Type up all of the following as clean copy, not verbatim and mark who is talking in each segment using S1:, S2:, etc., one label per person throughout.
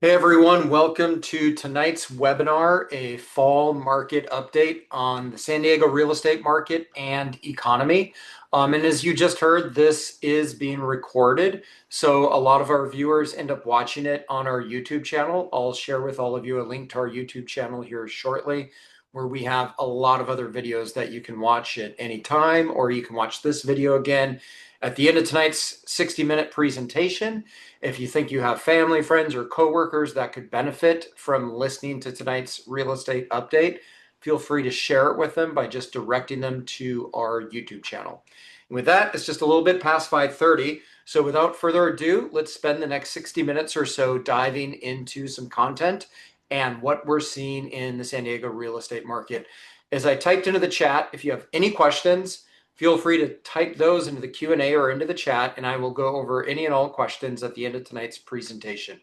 S1: Hey everyone, welcome to tonight's webinar, a fall market update on the San Diego real estate market and economy. And as you just heard, this is being recorded, so a lot of our viewers end up watching it on our YouTube channel. I'll share with all of you a link to our YouTube channel here shortly, where we have a lot of other videos that you can watch at any time, or you can watch this video again at the end of tonight's 60-minute presentation. If you think you have family, friends, or coworkers that could benefit from listening to tonight's real estate update, feel free to share it with them by just directing them to our YouTube channel. And with that, it's just a little bit past 5:30. So without further ado, let's spend the next 60 minutes or so diving into some content and what we're seeing in the San Diego real estate market. As I typed into the chat, if you have any questions, feel free to type those into the Q&A or into the chat, and I will go over any and all questions at the end of tonight's presentation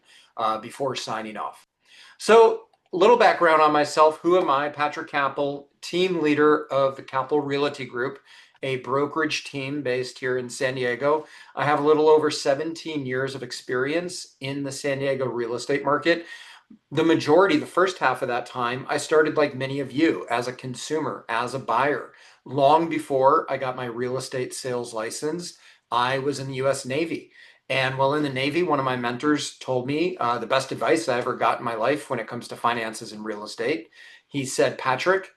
S1: before signing off. So a little background on myself. Who am I? Patrick Kappel, team leader of the Kappel Realty Group, a brokerage team based here in San Diego. I have a little over 17 years of experience in the San Diego real estate market. The majority, the first half of that time, I started like many of you as a consumer, as a buyer. Long before I got my real estate sales license, I was in the US Navy. And while in the Navy, one of my mentors told me the best advice I ever got in my life when it comes to finances and real estate. He said, Patrick,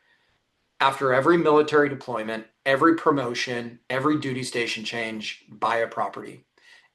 S1: after every military deployment, every promotion, every duty station change, buy a property.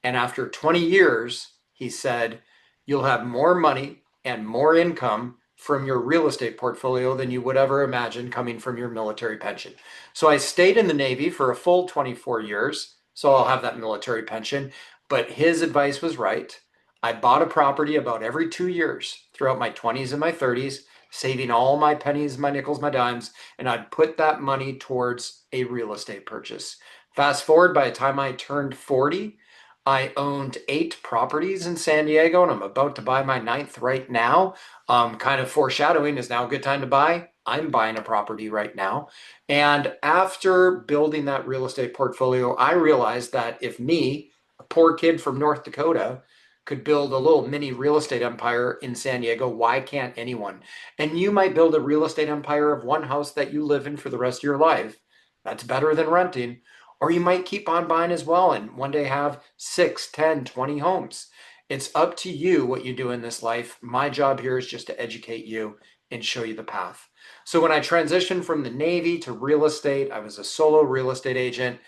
S1: And after 20 years, he said, you'll have more money and more income from your real estate portfolio than you would ever imagine coming from your military pension. So I stayed in the Navy for a full 24 years, so I'll have that military pension. But his advice was right. I bought a property about every 2 years throughout my 20s and my 30s, saving all my pennies, my nickels, my dimes, and I'd put that money towards a real estate purchase. Fast forward, by the time I turned 40, I owned 8 properties in San Diego, and I'm about to buy my 9th right now. Kind of foreshadowing, is now a good time to buy? I'm buying a property right now. And after building that real estate portfolio, I realized that if me, a poor kid from North Dakota, could build a little mini real estate empire in San Diego, why can't anyone? And you might build a real estate empire of one house that you live in for the rest of your life. That's better than renting. Or you might keep on buying as well and one day have 6, 10, 20 homes. It's up to you what you do in this life. My job here is just to educate you and show you the path. So when I transitioned from the Navy to real estate, I was a solo real estate agent.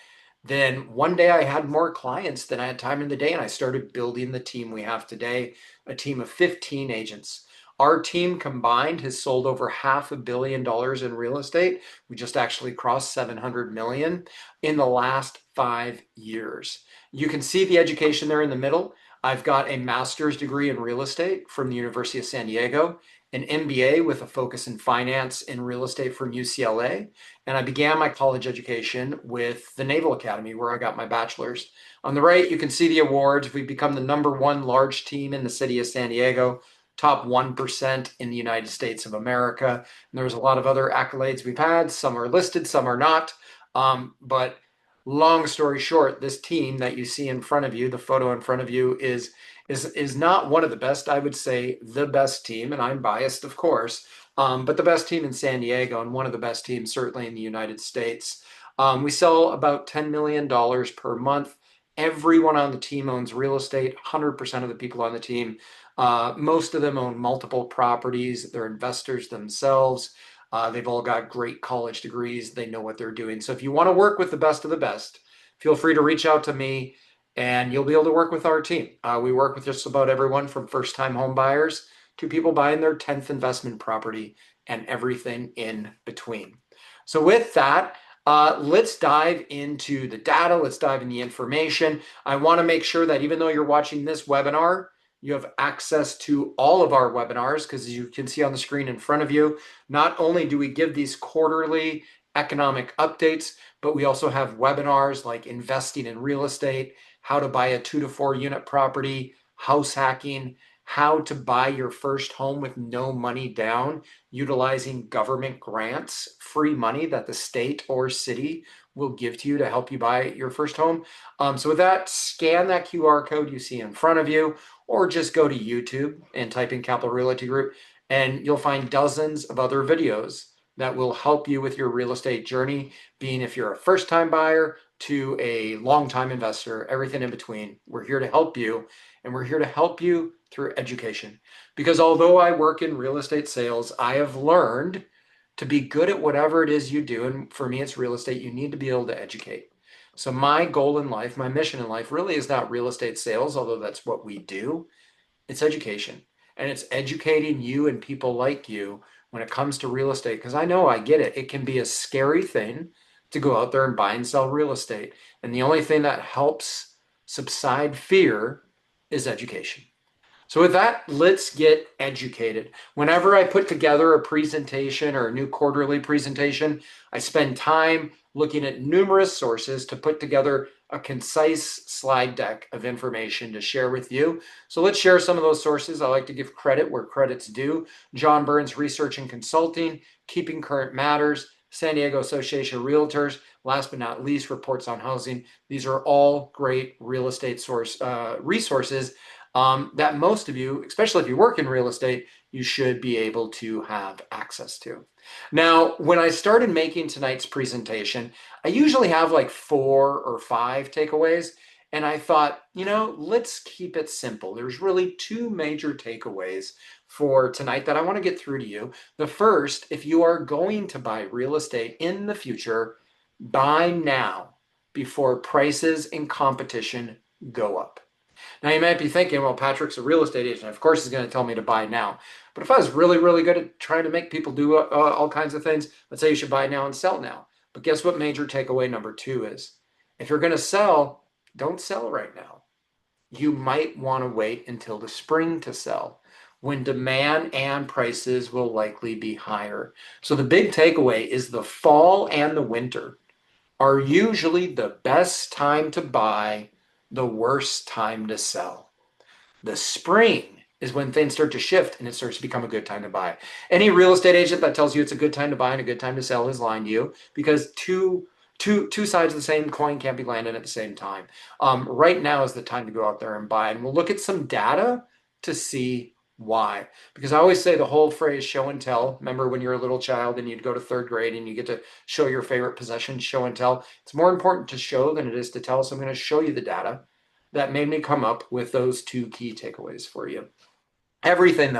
S1: Then one day I had more clients than I had time in the day, and I started building the team we have today, a team of 15 agents. Our team combined has sold over $500 million in real estate. We just actually crossed 700 million in the last 5 years. You can see the education there in the middle. I've got a master's degree in real estate from the University of San Diego, an MBA with a focus in finance and real estate from UCLA, and I began my college education with the Naval Academy, where I got my bachelor's. On the right, you can see the awards. We've become the #1 large team in the city of San Diego, top 1% in the United States of America. And there's a lot of other accolades we've had. Some are listed, some are not. But long story short, this team that you see in front of you, the photo in front of you, is not one of the best. I would say the best team, and I'm biased, of course, but the best team in San Diego and one of the best teams certainly in the United States. We sell about $10 million per month. Everyone on the team owns real estate, 100% of the people on the team. Most of them own multiple properties. They're investors themselves. They've all got great college degrees. They know what they're doing. So if you want to work with the best of the best, feel free to reach out to me and you'll be able to work with our team. We work with just about everyone from first-time home buyers to people buying their 10th investment property and everything in between. So with that, let's dive into the data. Let's dive in the information. I want to make sure that even though you're watching this webinar, you have access to all of our webinars, because as you can see on the screen in front of you, not only do we give these quarterly economic updates, but we also have webinars like investing in real estate, how to buy a 2 to 4 unit property, house hacking, how to buy your first home with no money down, utilizing government grants, free money that the state or city will give to you to help you buy your first home. So with that, scan that QR code you see in front of you, or just go to YouTube and type in Kappel Realty Group, and you'll find dozens of other videos that will help you with your real estate journey, being if you're a first-time buyer to a long-time investor, everything in between. We're here to help you, and we're here to help you through education. Because although I work in real estate sales, I have learned to be good at whatever it is you do. And for me, it's real estate. You need to be able to educate. So my goal in life, my mission in life really is not real estate sales, although that's what we do. It's education. And it's educating you and people like you when it comes to real estate. Because I know I get it. It can be a scary thing to go out there and buy and sell real estate. And the only thing that helps subside fear is education. So with that, let's get educated. Whenever I put together a presentation or a new quarterly presentation, I spend time looking at numerous sources to put together a concise slide deck of information to share with you. So let's share some of those sources. I like to give credit where credit's due. John Burns Research and Consulting, Keeping Current Matters, San Diego Association of Realtors, last but not least, Reports on Housing. These are all great real estate resources that most of you, especially if you work in real estate, you should be able to have access to. Now, when I started making tonight's presentation, I usually have like 4 or 5 takeaways. And I thought, let's keep it simple. There's really 2 major takeaways for tonight that I want to get through to you. The first, if you are going to buy real estate in the future, buy now before prices and competition go up. Now you might be thinking, well, Patrick's a real estate agent. Of course he's going to tell me to buy now. But if I was really, really good at trying to make people do all kinds of things, let's say you should buy now and sell now. But guess what major takeaway number 2 is? If you're going to sell, don't sell right now. You might want to wait until the spring to sell, when demand and prices will likely be higher. So the big takeaway is the fall and the winter are usually the best time to buy, the worst time to sell. The spring is when things start to shift and it starts to become a good time to buy. Any real estate agent that tells you it's a good time to buy and a good time to sell is lying to you, because two sides of the same coin can't be landing at the same time. Right now is the time to go out there and buy. And we'll look at some data to see why. Because I always say the whole phrase show and tell. Remember when you're a little child and you'd go to 3rd grade and you get to show your favorite possession, show and tell. It's more important to show than it is to tell. So I'm going to show you the data that made me come up with those 2 key takeaways for you. Everything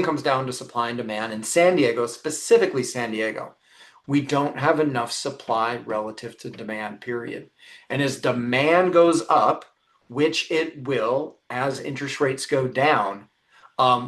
S1: comes down to supply and demand. In San Diego, specifically San Diego, we don't have enough supply relative to demand, period. And as demand goes up, which it will as interest rates go down,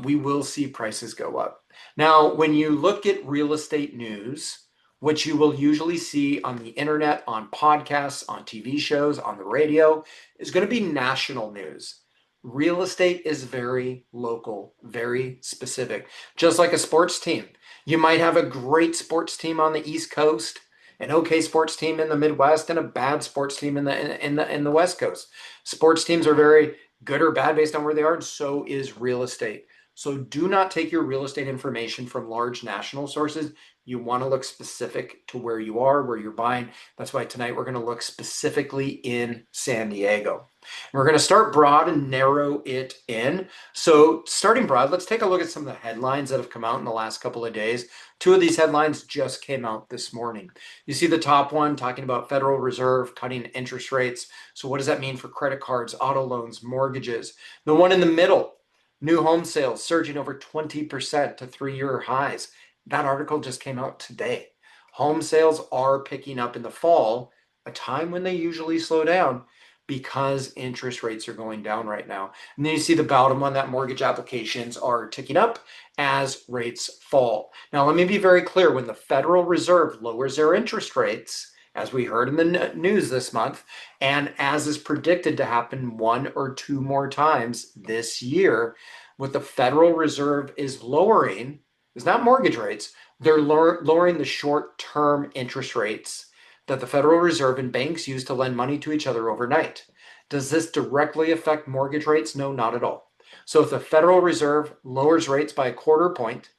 S1: we will see prices go up. Now, when you look at real estate news, what you will usually see on the internet, on podcasts, on TV shows, on the radio, is going to be national news. Real estate is very local, very specific. Just like a sports team. You might have a great sports team on the East Coast, an okay sports team in the Midwest, and a bad sports team in the West Coast. Sports teams are very good or bad based on where they are, and so is real estate. So do not take your real estate information from large national sources. You want to look specific to where you are, where you're buying. That's why tonight we're going to look specifically in San Diego. We're going to start broad and narrow it in. So starting broad, let's take a look at some of the headlines that have come out in the last couple of days. 2 of these headlines just came out this morning. You see the top one talking about Federal Reserve cutting interest rates. So what does that mean for credit cards, auto loans, mortgages? The one in the middle, new home sales surging over 20% to 3-year highs. That article just came out today. Home sales are picking up in the fall, a time when they usually slow down, because interest rates are going down right now. And then you see the bottom one, that mortgage applications are ticking up as rates fall. Now, let me be very clear. When the Federal Reserve lowers their interest rates, as we heard in the news this month, and as is predicted to happen 1 or 2 more times this year, what the Federal Reserve is lowering is not mortgage rates. They're lowering the short-term interest rates that the Federal Reserve and banks use to lend money to each other overnight. Does this directly affect mortgage rates? No, not at all. So if the Federal Reserve lowers rates by a quarter point,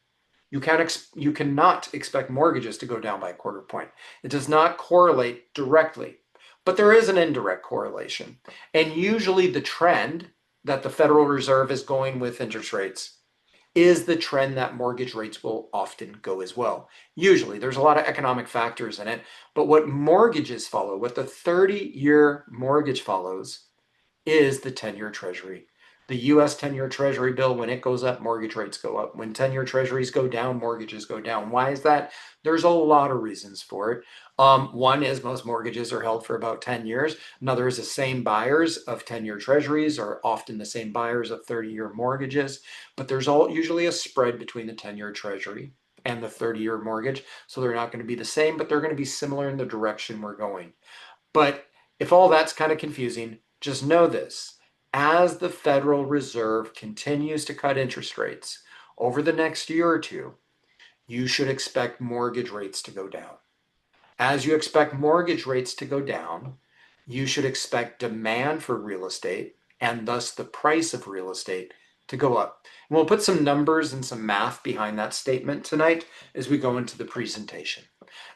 S1: you cannot expect mortgages to go down by a quarter point. It does not correlate directly, but there is an indirect correlation. And usually the trend that the Federal Reserve is going with interest rates is the trend that mortgage rates will often go as well. Usually, there's a lot of economic factors in it, but what mortgages follow, what the 30-year mortgage follows, is the 10-year Treasury. The US 10-year Treasury bill, when it goes up, mortgage rates go up. When 10-year Treasuries go down, mortgages go down. Why is that? There's a lot of reasons for it. One is most mortgages are held for about 10 years. Another is the same buyers of 10-year Treasuries are often the same buyers of 30-year mortgages. But there's usually a spread between the 10-year Treasury and the 30-year mortgage. So they're not going to be the same, but they're going to be similar in the direction we're going. But if all that's kind of confusing, just know this. As the Federal Reserve continues to cut interest rates over the next year or two, you should expect mortgage rates to go down. As you expect mortgage rates to go down, you should expect demand for real estate and thus the price of real estate to go up. And we'll put some numbers and some math behind that statement tonight as we go into the presentation.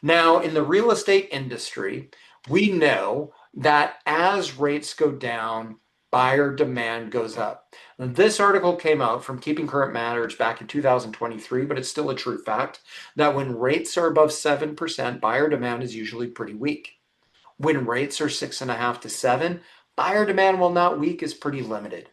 S1: Now, in the real estate industry, we know that as rates go down, buyer demand goes up. And this article came out from Keeping Current Matters back in 2023, but it's still a true fact that when rates are above 7%, buyer demand is usually pretty weak. When rates are 6.5 to 7, buyer demand, while not weak, is pretty limited.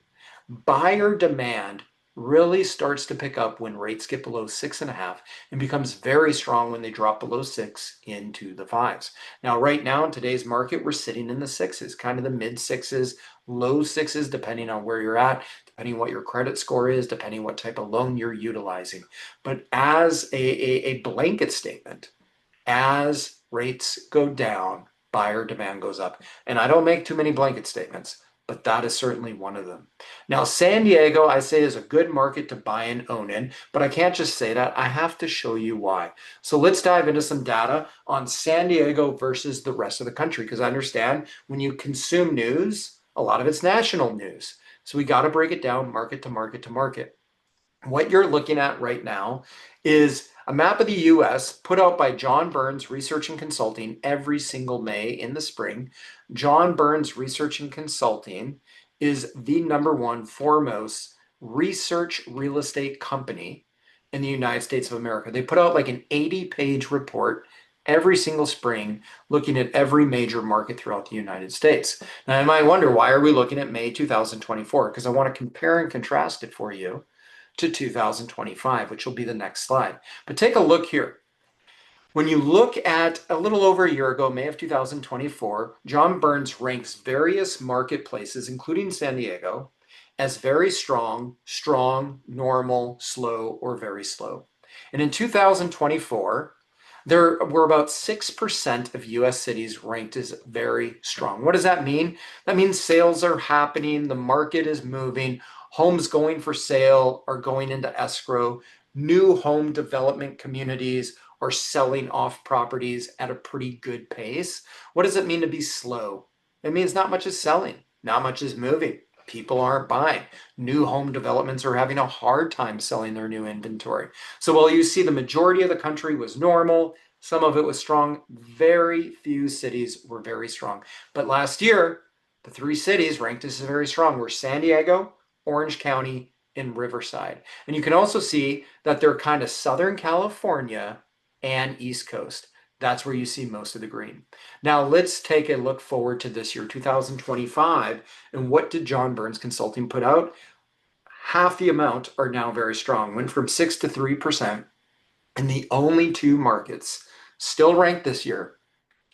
S1: Buyer demand really starts to pick up when rates get below 6.5 and becomes very strong when they drop below 6 into the 5s. Now, right now in today's market, we're sitting in the 6s, kind of the mid 6s, low 6s, depending on where you're at, depending what your credit score is, depending what type of loan you're utilizing. But as a blanket statement, as rates go down, buyer demand goes up. And I don't make too many blanket statements, but that is certainly one of them. Now, San Diego, I say, is a good market to buy and own in, but I can't just say that. I have to show you why. So let's dive into some data on San Diego versus the rest of the country, because I understand when you consume news, a lot of it's national news. So we got to break it down market to market to market. What you're looking at right now is a map of the US put out by John Burns Research and Consulting every single May in the spring. John Burns Research and Consulting is the #1 foremost research real estate company in the United States of America. They put out like an 80-page report every single spring looking at every major market throughout the United States. Now, you might wonder, why are we looking at May 2024? Because I want to compare and contrast it for you to 2025, which will be the next slide. But take a look here. When you look at a little over a year ago, May of 2024, John Burns ranks various marketplaces, including San Diego, as very strong, normal, slow, or very slow. And in 2024, there were about 6% of US cities ranked as very strong. What does that mean? That means sales are happening, the market is moving, homes going for sale are going into escrow, new home development communities are selling off properties at a pretty good pace. What does it mean to be slow? It means not much is selling, not much is moving. People aren't buying. New home developments are having a hard time selling their new inventory. So while you see the majority of the country was normal, some of it was strong, very few cities were very strong. But last year, the 3 cities ranked as very strong were San Diego, Orange County, and Riverside. And you can also see that they're kind of Southern California and East Coast. That's where you see most of the green. Now let's take a look forward to this year, 2025. And what did John Burns Consulting put out? Half the amount are now very strong. Went from 6 to 3%. And the only 2 markets still ranked this year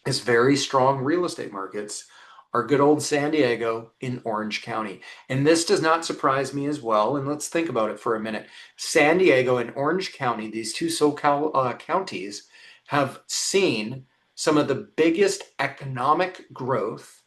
S1: as very strong real estate markets are good old San Diego in Orange County. And this does not surprise me as well. And let's think about it for a minute. San Diego and Orange County, these 2 SoCal counties, have seen some of the biggest economic growth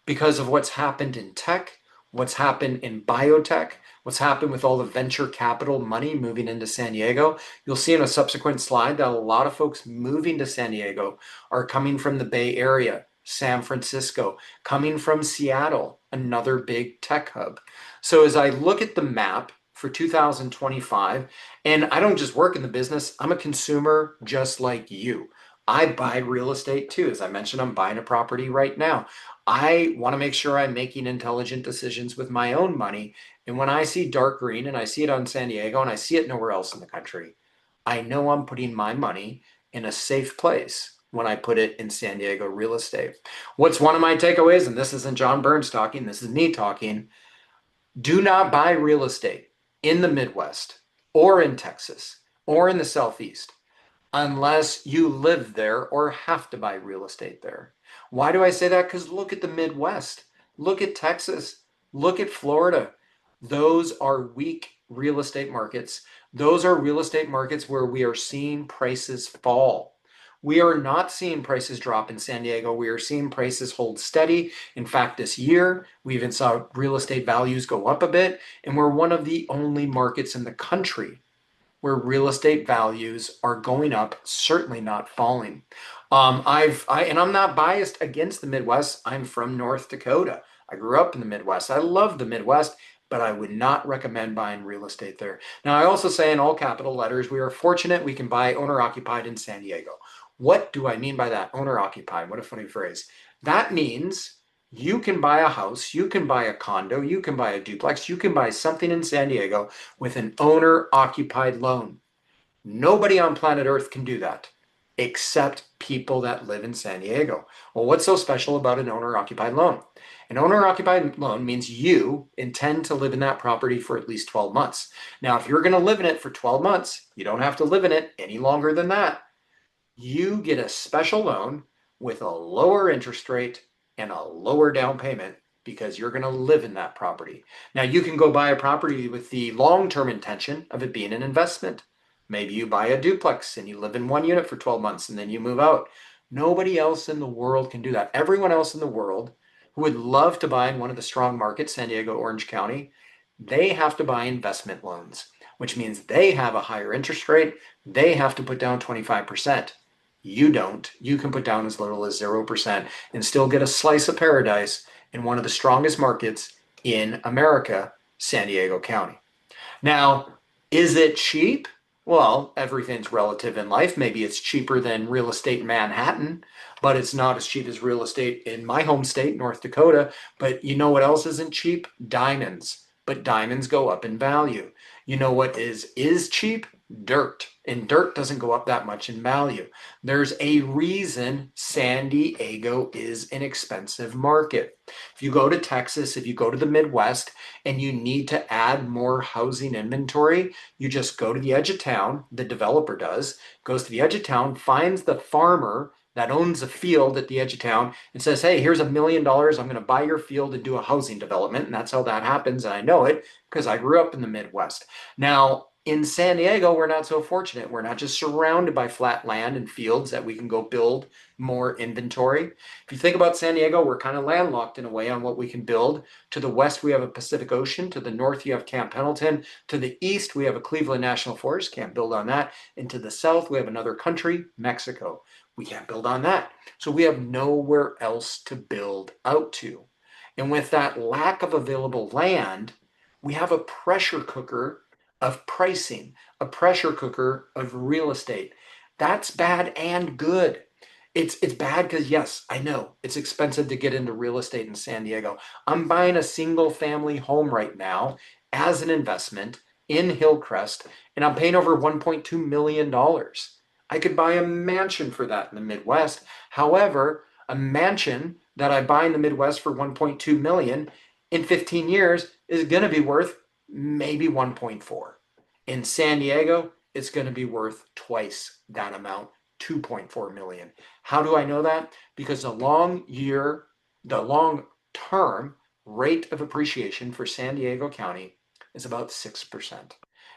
S1: because of what's happened in tech, what's happened in biotech, what's happened with all the venture capital money moving into San Diego. You'll see in a subsequent slide that a lot of folks moving to San Diego are coming from the Bay Area. San Francisco, coming from Seattle, another big tech hub. So as I look at the map for 2025, and I don't just work in the business, I'm a consumer just like you. I buy real estate too. As I mentioned, I'm buying a property right now. I want to make sure I'm making intelligent decisions with my own money. And when I see dark green and I see it on San Diego and I see it nowhere else in the country, I know I'm putting my money in a safe place when I put it in San Diego real estate. What's one of my takeaways? And this isn't John Burns talking, this is me talking. Do not buy real estate in the Midwest or in Texas or in the Southeast unless you live there or have to buy real estate there. Why do I say that? Because look at the Midwest, look at Texas, look at Florida. Those are weak real estate markets. Those are real estate markets where we are seeing prices fall. We are not seeing prices drop in San Diego. We are seeing prices hold steady. In fact, this year, we even saw real estate values go up a bit, and we're one of the only markets in the country where real estate values are going up, certainly not falling. And I'm not biased against the Midwest. I'm from North Dakota. I grew up in the Midwest. I love the Midwest, but I would not recommend buying real estate there. Now, I also say in all capital letters, we are fortunate we can buy owner occupied in San Diego. What do I mean by that? Owner occupied. What a funny phrase. That means you can buy a house, you can buy a condo, you can buy a duplex, you can buy something in San Diego with an owner occupied loan. Nobody on planet Earth can do that except people that live in San Diego. Well, what's so special about an owner occupied loan? An owner occupied loan means you intend to live in that property for at least 12 months. Now, if you're going to live in it for 12 months, you don't have to live in it any longer than that. You get a special loan with a lower interest rate and a lower down payment because you're going to live in that property. Now, you can go buy a property with the long-term intention of it being an investment. Maybe you buy a duplex and you live in one unit for 12 months and then you move out. Nobody else in the world can do that. Everyone else in the world who would love to buy in one of the strong markets, San Diego, Orange County, they have to buy investment loans, which means they have a higher interest rate. They have to put down 25%. You don't. You can put down as little as 0% and still get a slice of paradise in one of the strongest markets in America, San Diego County. Now, is it cheap? Well, everything's relative in life. Maybe it's cheaper than real estate in Manhattan, but it's not as cheap as real estate in my home state, North Dakota. But you know what else isn't cheap? Diamonds. But diamonds go up in value. You know what is cheap? Dirt. And dirt doesn't go up that much in value. There's a reason San Diego is an expensive market. If you go to Texas, if you go to the Midwest, and you need to add more housing inventory, you just go to the edge of town, the developer does, goes to the edge of town, finds the farmer that owns a field at the edge of town and says, hey, here's $1 million. I'm going to buy your field and do a housing development. And that's how that happens. And I know it because I grew up in the Midwest. Now, in San Diego, we're not so fortunate. We're not just surrounded by flat land and fields that we can go build more inventory. If you think about San Diego, we're kind of landlocked in a way on what we can build. To the west, we have a Pacific Ocean. To the north, you have Camp Pendleton. To the east, we have a Cleveland National Forest. Can't build on that. And to the south, we have another country, Mexico. We can't build on that. So we have nowhere else to build out to. And with that lack of available land, we have a pressure cooker of pricing, a pressure cooker of real estate. That's bad and good. It's bad because, yes, I know it's expensive to get into real estate in San Diego. I'm buying a single family home right now as an investment in Hillcrest, and I'm paying over $1.2 million. I could buy a mansion for that in the Midwest. However, a mansion that I buy in the Midwest for 1.2 million in 15 years is going to be worth maybe 1.4. In San Diego, it's going to be worth twice that amount, 2.4 million. How do I know that? Because the long term rate of appreciation for San Diego County is about 6%.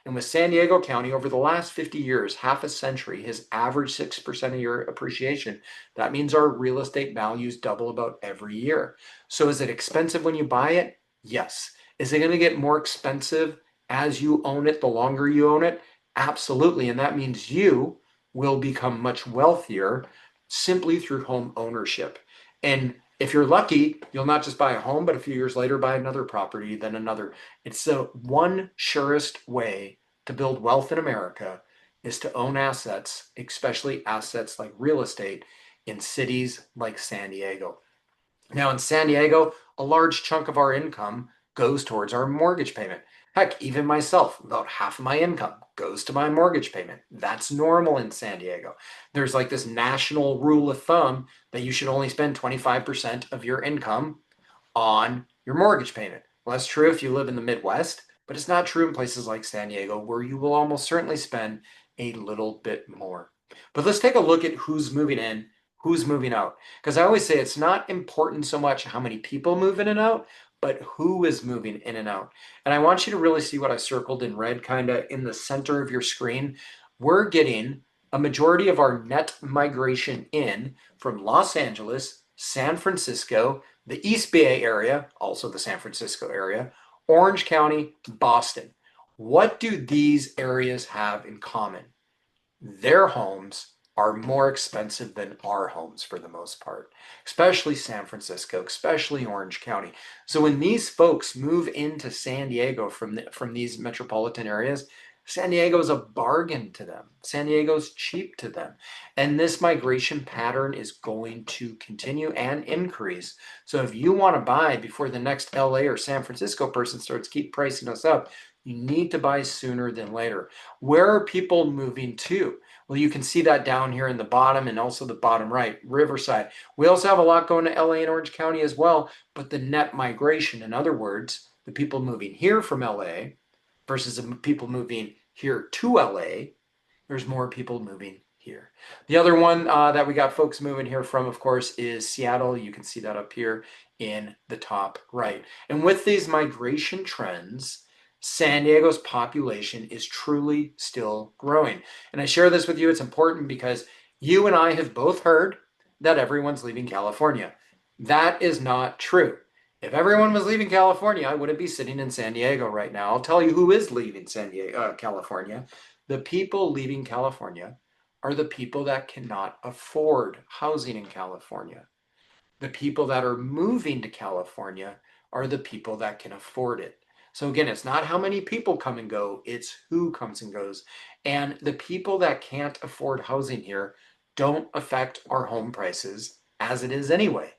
S1: And with San Diego County, over the last 50 years, half a century, has averaged 6% a year appreciation. That means our real estate values double about every year. So is it expensive when you buy it? Yes. Is it going to get more expensive as you own it, the longer you own it? Absolutely. And that means you will become much wealthier simply through home ownership. And if you're lucky, you'll not just buy a home, but a few years later, buy another property, then another. It's the one surest way to build wealth in America is to own assets, especially assets like real estate in cities like San Diego. Now, in San Diego, a large chunk of our income goes towards our mortgage payment. Heck, even myself, about half of my income goes to my mortgage payment. That's normal in San Diego. There's like this national rule of thumb that you should only spend 25% of your income on your mortgage payment. Well, that's true if you live in the Midwest, but it's not true in places like San Diego where you will almost certainly spend a little bit more. But let's take a look at who's moving in, who's moving out. Because I always say it's not important so much how many people move in and out, but who is moving in and out. And I want you to really see what I circled in red kind of in the center of your screen. We're getting a majority of our net migration in from Los Angeles, San Francisco, the East Bay area, also the San Francisco area, Orange County, Boston. What do these areas have in common? Their homes are more expensive than our homes for the most part, especially San Francisco, especially Orange County. So when these folks move into San Diego from these metropolitan areas, San Diego is a bargain to them. San Diego's cheap to them. And this migration pattern is going to continue and increase. So if you want to buy before the next LA or San Francisco person starts keep pricing us up, you need to buy sooner than later. Where are people moving to? Well, you can see that down here in the bottom and also the bottom right, Riverside. We also have a lot going to LA and Orange County as well, but the net migration, in other words, the people moving here from LA versus the people moving here to LA, there's more people moving here. The other one that we got folks moving here from, of course, is Seattle. You can see that up here in the top right. And with these migration trends, San Diego's population is truly still growing. And I share this with you. It's important because you and I have both heard that everyone's leaving California. That is not true. If everyone was leaving California, I wouldn't be sitting in San Diego right now. I'll tell you who is leaving California. The people leaving California are the people that cannot afford housing in California. The people that are moving to California are the people that can afford it. So again, it's not how many people come and go, it's who comes and goes. And the people that can't afford housing here don't affect our home prices as it is anyway.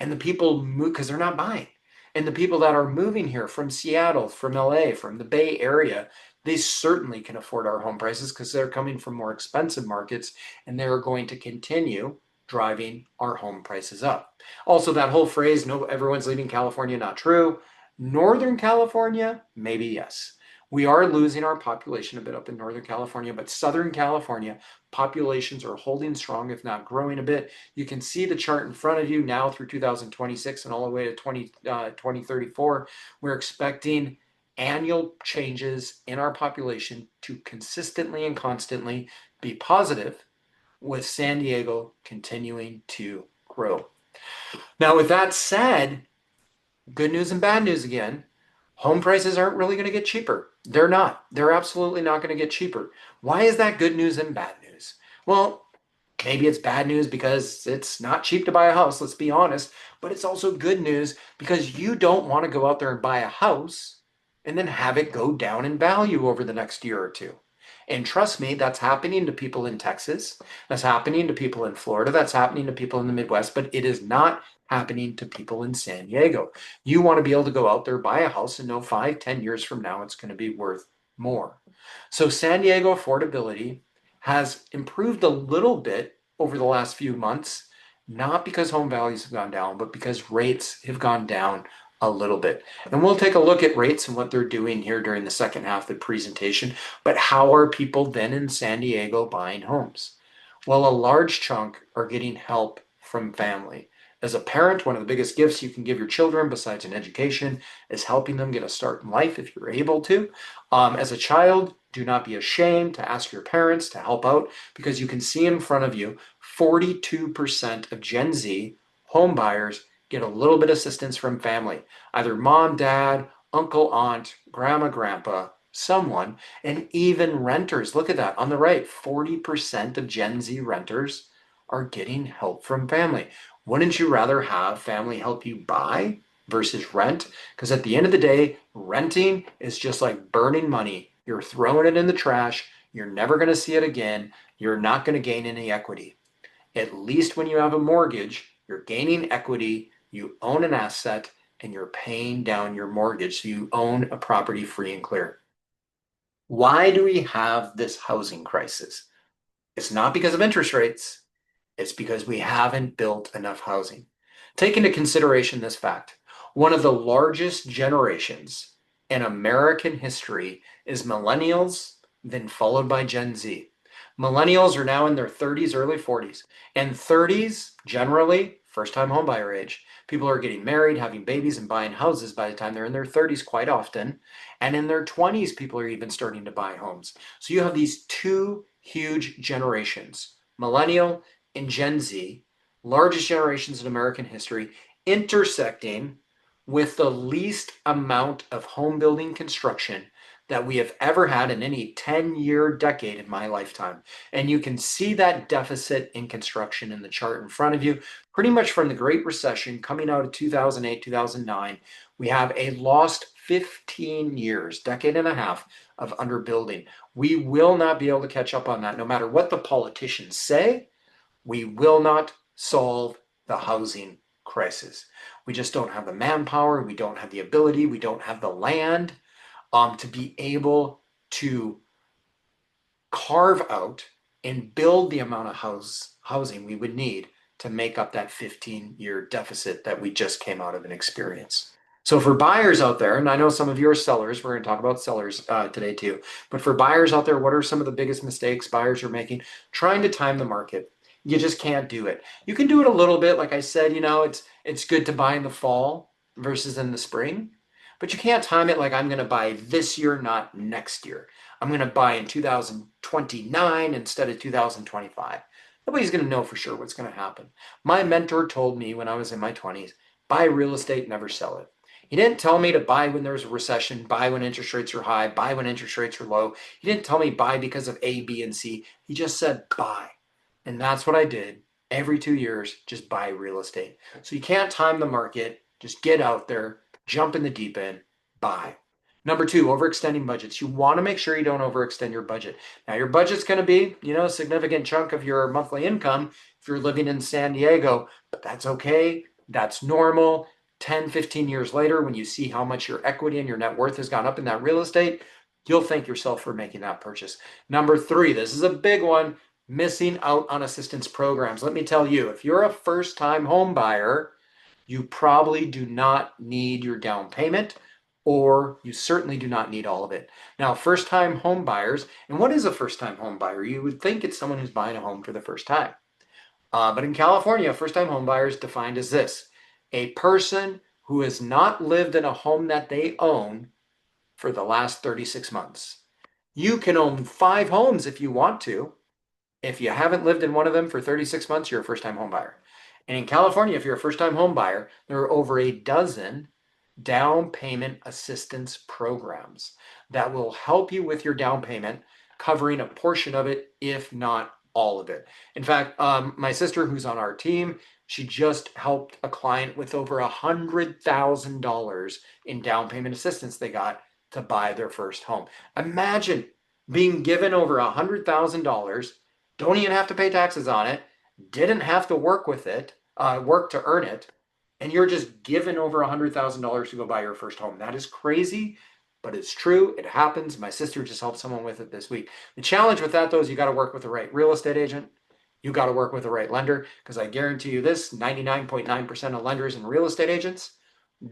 S1: And the people move because they're not buying. And the people that are moving here from Seattle, from LA, from the Bay Area, they certainly can afford our home prices because they're coming from more expensive markets and they're going to continue driving our home prices up. Also, that whole phrase, no, everyone's leaving California, not true. Northern California, maybe yes. We are losing our population a bit up in Northern California, but Southern California populations are holding strong, if not growing a bit. You can see the chart in front of you now through 2026 and all the way to 2034. We're expecting annual changes in our population to consistently and constantly be positive, with San Diego continuing to grow. Now, with that said, good news and bad news again. Home prices aren't really going to get cheaper. They're not. They're absolutely not going to get cheaper. Why is that good news and bad news? Well, maybe it's bad news because it's not cheap to buy a house, let's be honest, but it's also good news because you don't want to go out there and buy a house and then have it go down in value over the next year or two. And trust me, that's happening to people in Texas. That's happening to people in Florida. That's happening to people in the Midwest, but it is not happening to people in San Diego. You want to be able to go out there, buy a house, and know 5, 10 years from now it's going to be worth more. So San Diego affordability has improved a little bit over the last few months, not because home values have gone down, but because rates have gone down a little bit. And we'll take a look at rates and what they're doing here during the second half of the presentation. But how are people then in San Diego buying homes? Well, a large chunk are getting help from family. As a parent, one of the biggest gifts you can give your children, besides an education, is helping them get a start in life if you're able to. As a child, do not be ashamed to ask your parents to help out because you can see in front of you 42% of Gen Z home buyers get a little bit of assistance from family, either mom, dad, uncle, aunt, grandma, grandpa, someone, and even renters. Look at that on the right, 40% of Gen Z renters are getting help from family. Wouldn't you rather have family help you buy versus rent? Because at the end of the day, renting is just like burning money. You're throwing it in the trash. You're never going to see it again. You're not going to gain any equity. At least when you have a mortgage, you're gaining equity, you own an asset, and you're paying down your mortgage. So you own a property free and clear. Why do we have this housing crisis? It's not because of interest rates. It's because we haven't built enough housing. Take into consideration this fact. One of the largest generations in American history is millennials, then followed by Gen Z. Millennials are now in their 30s, early 40s. And 30s, generally, first time homebuyer age. People are getting married, having babies, and buying houses by the time they're in their 30s quite often. And in their 20s, people are even starting to buy homes. So you have these two huge generations, millennial and Gen Z, largest generations in American history, intersecting with the least amount of home building construction that we have ever had in any 10-year decade in my lifetime. And you can see that deficit in construction in the chart in front of you. Pretty much from the Great Recession coming out of 2008, 2009, we have a lost 15 years, decade and a half of underbuilding. We will not be able to catch up on that no matter what the politicians say. We will not solve the housing crisis. We just don't have the manpower, we don't have the ability, we don't have the land to be able to carve out and build the amount of housing we would need to make up that 15-year deficit that we just came out of an experience. So for buyers out there, and I know some of you are sellers, we're going to talk about sellers today too, but for buyers out there, what are some of the biggest mistakes buyers are making? Trying to time the market. You just can't do it. You can do it a little bit. Like I said, it's good to buy in the fall versus in the spring, but you can't time it like I'm going to buy this year, not next year. I'm going to buy in 2029 instead of 2025. Nobody's going to know for sure what's going to happen. My mentor told me when I was in my 20s, buy real estate, never sell it. He didn't tell me to buy when there's a recession, buy when interest rates are high, buy when interest rates are low. He didn't tell me buy because of A, B, and C. He just said buy. And that's what I did. Every 2 years, just buy real estate. So you can't time the market. Just get out there, jump in the deep end, buy. Number two, overextending budgets. You want to make sure you don't overextend your budget. Now, your budget's going to be, a significant chunk of your monthly income if you're living in San Diego, but that's okay. That's normal. 10, 15 years later, when you see how much your equity and your net worth has gone up in that real estate, you'll thank yourself for making that purchase. Number three, this is a big one, missing out on assistance programs. Let me tell you, if you're a first-time home buyer, you probably do not need your down payment, or you certainly do not need all of it. Now, first-time home buyers, and what is a first-time home buyer? You would think it's someone who's buying a home for the first time. But in California, first-time home buyer is defined as this: a person who has not lived in a home that they own for the last 36 months. You can own 5 homes if you want to. If you haven't lived in one of them for 36 months, you're a first-time home buyer. And in California, if you're a first-time home buyer, there are over a dozen down payment assistance programs that will help you with your down payment, covering a portion of it, if not all of it. In fact, my sister, who's on our team, she just helped a client with over $100,000 in down payment assistance they got to buy their first home. Imagine being given over $100,000, don't even have to pay taxes on it, didn't have to work with it, work to earn it, and you're just given over $100,000 to go buy your first home. That is crazy, but it's true. It happens. My sister just helped someone with it this week. The challenge with that, though, is you got to work with the right real estate agent. You got to work with the right lender, because I guarantee you this, 99.9% of lenders and real estate agents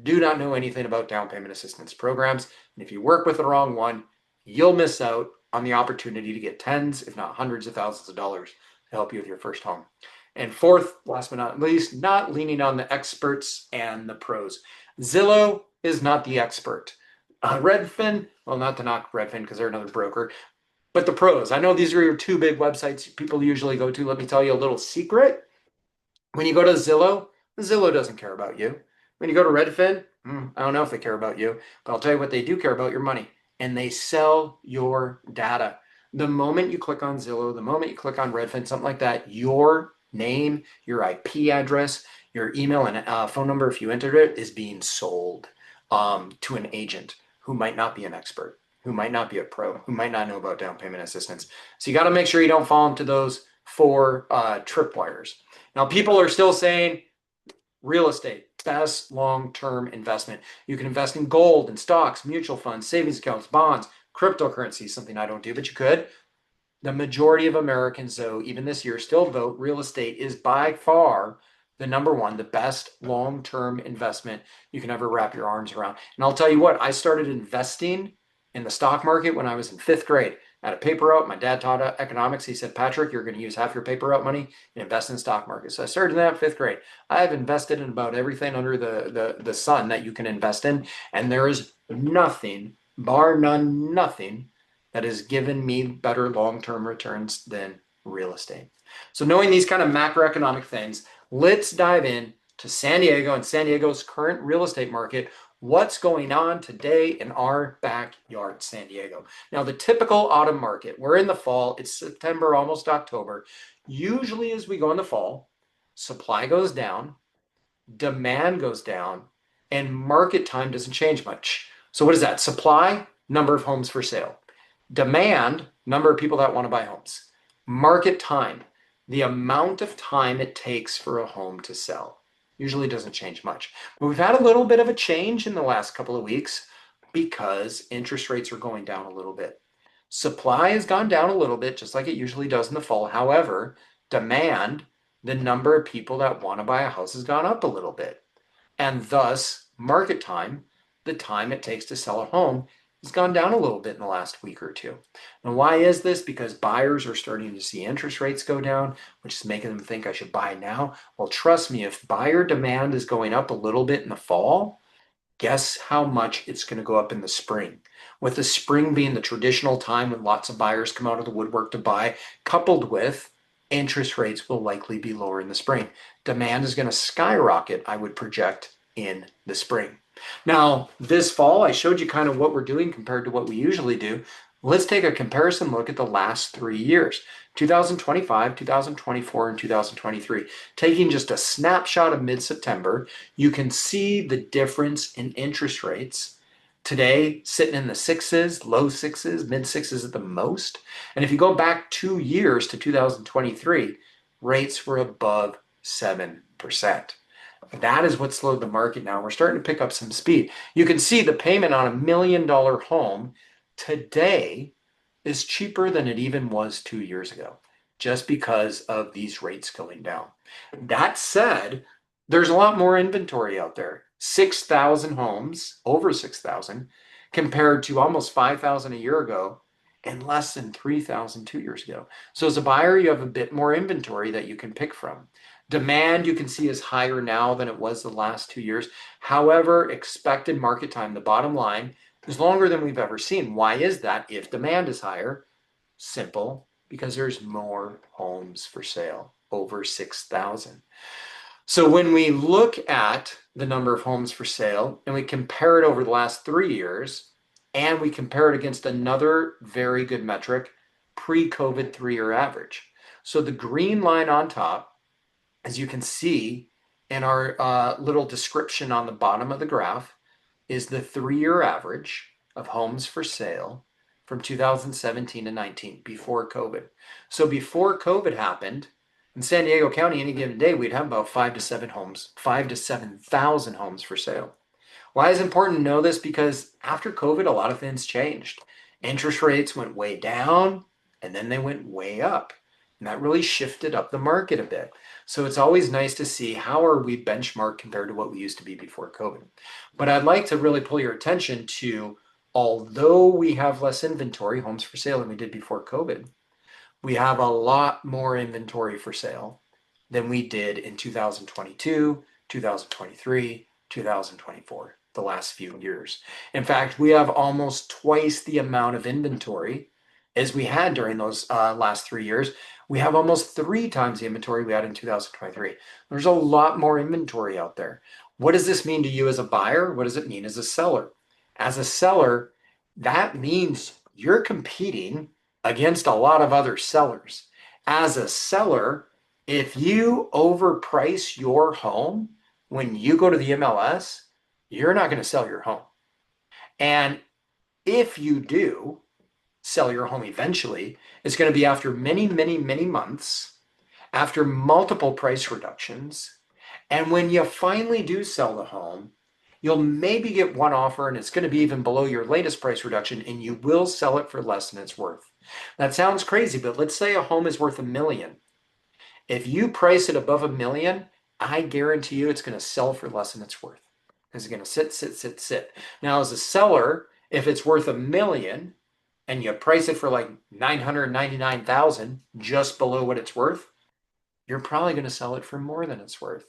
S1: do not know anything about down payment assistance programs. And if you work with the wrong one, you'll miss out on the opportunity to get tens, if not hundreds of thousands of dollars to help you with your first home. And fourth, last but not least, not leaning on the experts and the pros. Zillow is not the expert. Redfin, well, not to knock Redfin because they're another broker, but the pros. I know these are your two big websites people usually go to. Let me tell you a little secret. When you go to Zillow, Zillow doesn't care about you. When you go to Redfin, I don't know if they care about you, but I'll tell you what they do care about: your money. And they sell your data. The moment you click on Zillow, the moment you click on Redfin, something like that, your name, your IP address, Your email and phone number, if you entered it, is being sold to an agent who might not be an expert, who might not be a pro, who might not know about down payment assistance. So you got to make sure you don't fall into those four tripwires. Now, people are still saying real estate, best long-term investment. You can invest in gold and stocks, mutual funds, savings accounts, bonds, cryptocurrency, something I don't do, but you could. The majority of Americans, though, even this year, still vote real estate is by far the number one, the best long-term investment you can ever wrap your arms around. And I'll tell you what, I started investing in the stock market when I was in fifth grade. I had a paper route. My dad taught economics. He said, Patrick, you're going to use half your paper route money and invest in the stock market. So I started in that in fifth grade. I have invested in about everything under the sun that you can invest in. And there is nothing, bar none, nothing that has given me better long-term returns than real estate. So knowing these kind of macroeconomic things, let's dive in to San Diego and San Diego's current real estate market. What's going on today in our backyard, San Diego? Now, the typical autumn market, we're in the fall, it's September, almost October. Usually as we go in the fall, supply goes down, demand goes down, and market time doesn't change much. So what is that? Supply, number of homes for sale. Demand, number of people that want to buy homes. Market time, the amount of time it takes for a home to sell. Usually doesn't change much. But we've had a little bit of a change in the last couple of weeks because interest rates are going down a little bit. Supply has gone down a little bit, just like it usually does in the fall. However, demand, the number of people that want to buy a house, has gone up a little bit. And thus, market time, the time it takes to sell a home, has gone down a little bit in the last week or two. Now, why is this? Because buyers are starting to see interest rates go down, which is making them think I should buy now. Well, trust me, if buyer demand is going up a little bit in the fall, guess how much it's going to go up in the spring. With the spring being the traditional time when lots of buyers come out of the woodwork to buy, coupled with interest rates will likely be lower in the spring. Demand is going to skyrocket, I would project, in the spring. Now, this fall, I showed you kind of what we're doing compared to what we usually do. Let's take a comparison look at the last 3 years, 2025, 2024, and 2023. Taking just a snapshot of mid-September, you can see the difference in interest rates. Today, sitting in the sixes, low sixes, mid sixes at the most. And if you go back 2 years to 2023, rates were above 7%. That is what slowed the market now. We're starting to pick up some speed. You can see the payment on $1 million home today is cheaper than it even was 2 years ago, just because of these rates going down. That said, there's a lot more inventory out there. 6,000 homes, over 6,000, compared to almost 5,000 a year ago and less than 3,000 2 years ago. So as a buyer, you have a bit more inventory that you can pick from. Demand, you can see, is higher now than it was the last 2 years. However, expected market time, the bottom line, is longer than we've ever seen. Why is that? If demand is higher, simple, because there's more homes for sale, over 6,000. So when we look at the number of homes for sale and we compare it over the last 3 years, and we compare it against another very good metric, pre-COVID 3-year average. So the green line on top, as you can see in our little description on the bottom of the graph, is the 3-year average of homes for sale from 2017 to 19, before COVID. So before COVID happened, in San Diego County, any given day, we'd have about 5 to 7 homes, 5 to 7,000 homes for sale. Why is it important to know this? Because after COVID, a lot of things changed. Interest rates went way down, and then they went way up. And that really shifted up the market a bit. So it's always nice to see how are we benchmarked compared to what we used to be before COVID. But I'd like to really pull your attention to, although we have less inventory, homes for sale, than we did before COVID, we have a lot more inventory for sale than we did in 2022, 2023, 2024, the last few years. In fact, we have almost twice the amount of inventory as we had during those last 3 years. We have almost 3 times the inventory we had in 2023. There's a lot more inventory out there. What does this mean to you as a buyer? What does it mean as a seller? As a seller, that means you're competing against a lot of other sellers. As a seller, If you overprice your home when you go to the MLS, you're not going to sell your home. And if you do sell your home eventually, it's going to be after many, many, many months, after multiple price reductions. And when you finally do sell the home, you'll maybe get one offer and it's going to be even below your latest price reduction, and you will sell it for less than it's worth. That sounds crazy, but let's say a home is worth a million. If you price it above a million, I guarantee you it's going to sell for less than it's worth. It's going to sit, sit, sit, sit. Now, as a seller, if it's worth a million and you price it for like 999,000, just below what it's worth, you're probably going to sell it for more than it's worth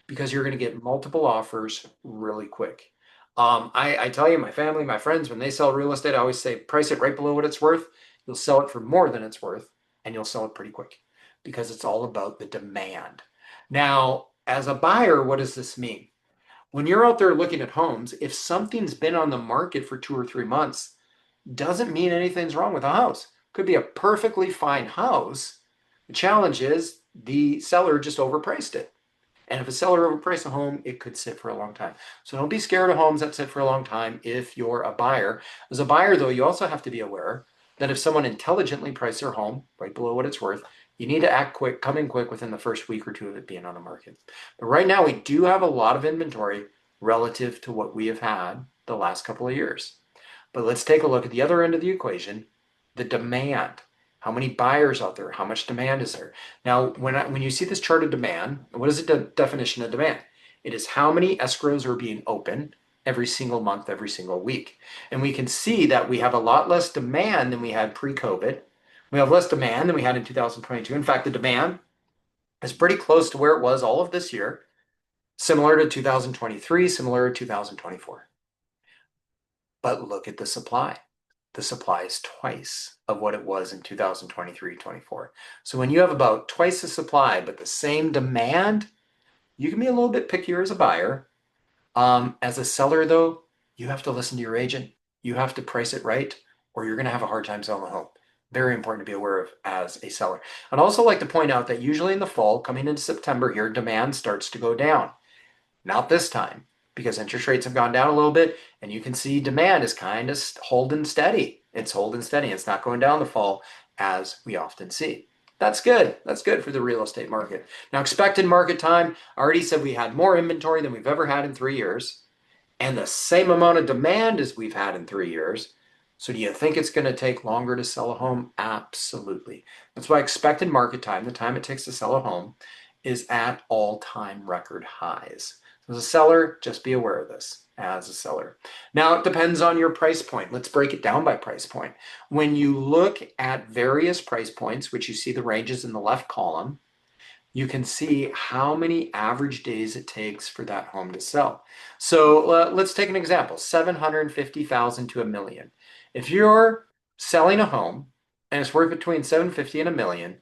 S1: because you're going to get multiple offers really quick. I tell you, my family, my friends, when they sell real estate, I always say price it right below what it's worth. You'll sell it for more than it's worth, and you'll sell it pretty quick because it's all about the demand. Now, as a buyer, what does this mean? When you're out there looking at homes, if something's been on the market for 2 or 3 months, doesn't mean anything's wrong with the house. Could be a perfectly fine house. The challenge is the seller just overpriced it. And if a seller overpriced a home, it could sit for a long time. So don't be scared of homes that sit for a long time if you're a buyer. As a buyer, though, you also have to be aware that if someone intelligently priced their home right below what it's worth, you need to act quick, come in quick within the first week or two of it being on the market. But right now, we do have a lot of inventory relative to what we have had the last couple of years. But let's take a look at the other end of the equation, the demand. How many buyers out there? How much demand is there? Now, when you see this chart of demand, what is the definition of demand? It is how many escrows are being opened every single month, every single week. And we can see that we have a lot less demand than we had pre-COVID. We have less demand than we had in 2022. In fact, the demand is pretty close to where it was all of this year, similar to 2023, similar to 2024. But look at the supply. The supply is twice of what it was in 2023-24. So when you have about twice the supply but the same demand, you can be a little bit pickier as a buyer. As a seller, though, you have to listen to your agent. You have to price it right, or you're going to have a hard time selling the home. Very important to be aware of as a seller. I'd also like to point out that usually in the fall, coming into September here, demand starts to go down. Not this time, because interest rates have gone down a little bit, and you can see demand is kind of holding steady. It's holding steady. It's not going down the fall as we often see. That's good. That's good for the real estate market. Now, expected market time, I already said we had more inventory than we've ever had in 3 years, and the same amount of demand as we've had in 3 years. So do you think it's going to take longer to sell a home? Absolutely. That's why expected market time, the time it takes to sell a home, is at all-time record highs. As a seller, just be aware of this as a seller. Now, it depends on your price point. Let's break it down by price point. When you look at various price points, which you see the ranges in the left column, you can see how many average days it takes for that home to sell. So let's take an example, 750,000 to a million. If you're selling a home and it's worth between 750 and a million,